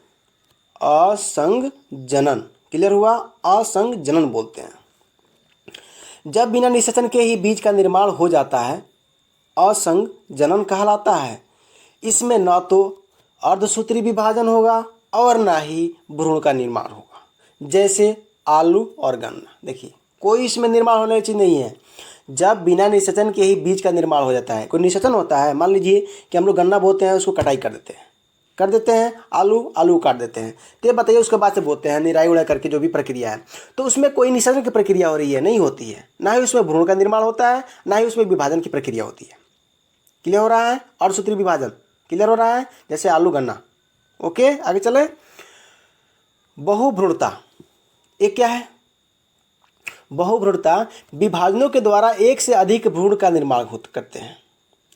[SPEAKER 1] असंगजनन। क्लियर हुआ? असंगजनन बोलते हैं जब बिना निषेचन के ही बीज का निर्माण हो जाता है, असंगजनन कहलाता है। इसमें न तो अर्धसूत्री विभाजन होगा और ना ही भ्रूण का निर्माण होगा, जैसे आलू और गन्ना। देखिए, कोई इसमें निर्माण होने की चीज़ नहीं है। जब बिना निषेचन के ही बीज का निर्माण हो जाता है, कोई निषेचन होता है, मान लीजिए कि हम लोग गन्ना बोते हैं, उसको कटाई कर देते हैं, आलू काट देते हैं, तो ये बताइए उसके बाद से बोते हैं निराई उड़ाई करके, जो भी प्रक्रिया है, तो उसमें कोई निषेचन की प्रक्रिया हो रही है? नहीं होती है। ना ही उसमें भ्रूण का निर्माण होता है, ना ही उसमें विभाजन की प्रक्रिया होती है। क्लियर हो रहा है? अर्धसूत्री विभाजन क्लियर हो रहा है, जैसे आलू गन्ना। ओके, आगे चले। बहुभ्रूणता, ये क्या है? बहुभ्रूणता विभाजनों के द्वारा एक से अधिक भ्रूण का निर्माण करते हैं।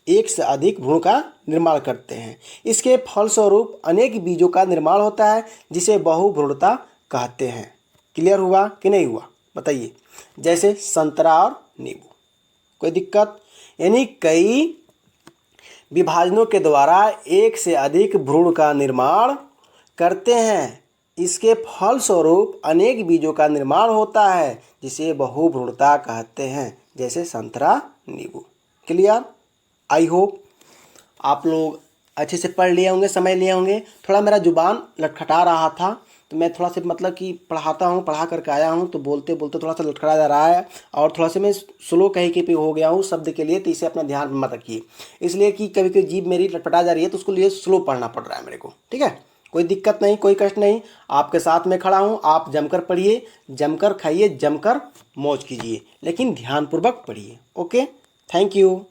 [SPEAKER 1] एक से अधिक भ्रूण का निर्माण करते हैं। इसके फलस्वरूप अनेक बीजों का निर्माण होता है, जिसे बहुभ्रूणता कहते हैं। क्लियर हुआ कि नहीं हुआ, बताइए? जैसे संतरा और नींबू। कोई दिक्कत? यानी कई विभाजनों के द्वारा एक से अधिक भ्रूण का निर्माण करते हैं। इसके फलस्वरूप अनेक बीजों का निर्माण होता है, जिसे बहुभ्रूणता कहते हैं, जैसे संतरा, नींबू। क्लियर? आई होप आप लोग अच्छे से पढ़ लिए होंगे, समझ लिए होंगे। थोड़ा मेरा जुबान लटखटा रहा था, तो मैं थोड़ा सा मतलब कि पढ़ा करके आया हूँ, तो बोलते बोलते थोड़ा सा लटखटा जा रहा है, और थोड़ा सा मैं स्लो कहीं के पे हो गया हूँ शब्द के लिए, तो इसे अपना ध्यान मत रखिए। इसलिए कि कभी कभी जीभ मेरी लटपटा जा रही है, तो उसको लिए स्लो पढ़ना पड़ रहा है मेरे को। ठीक है, कोई दिक्कत नहीं, कोई कष्ट नहीं। आपके साथ में खड़ा हूँ, आप जमकर पढ़िए, जमकर खाइए, जमकर मौज कीजिए, लेकिन ध्यानपूर्वक पढ़िए। Okay, thank you.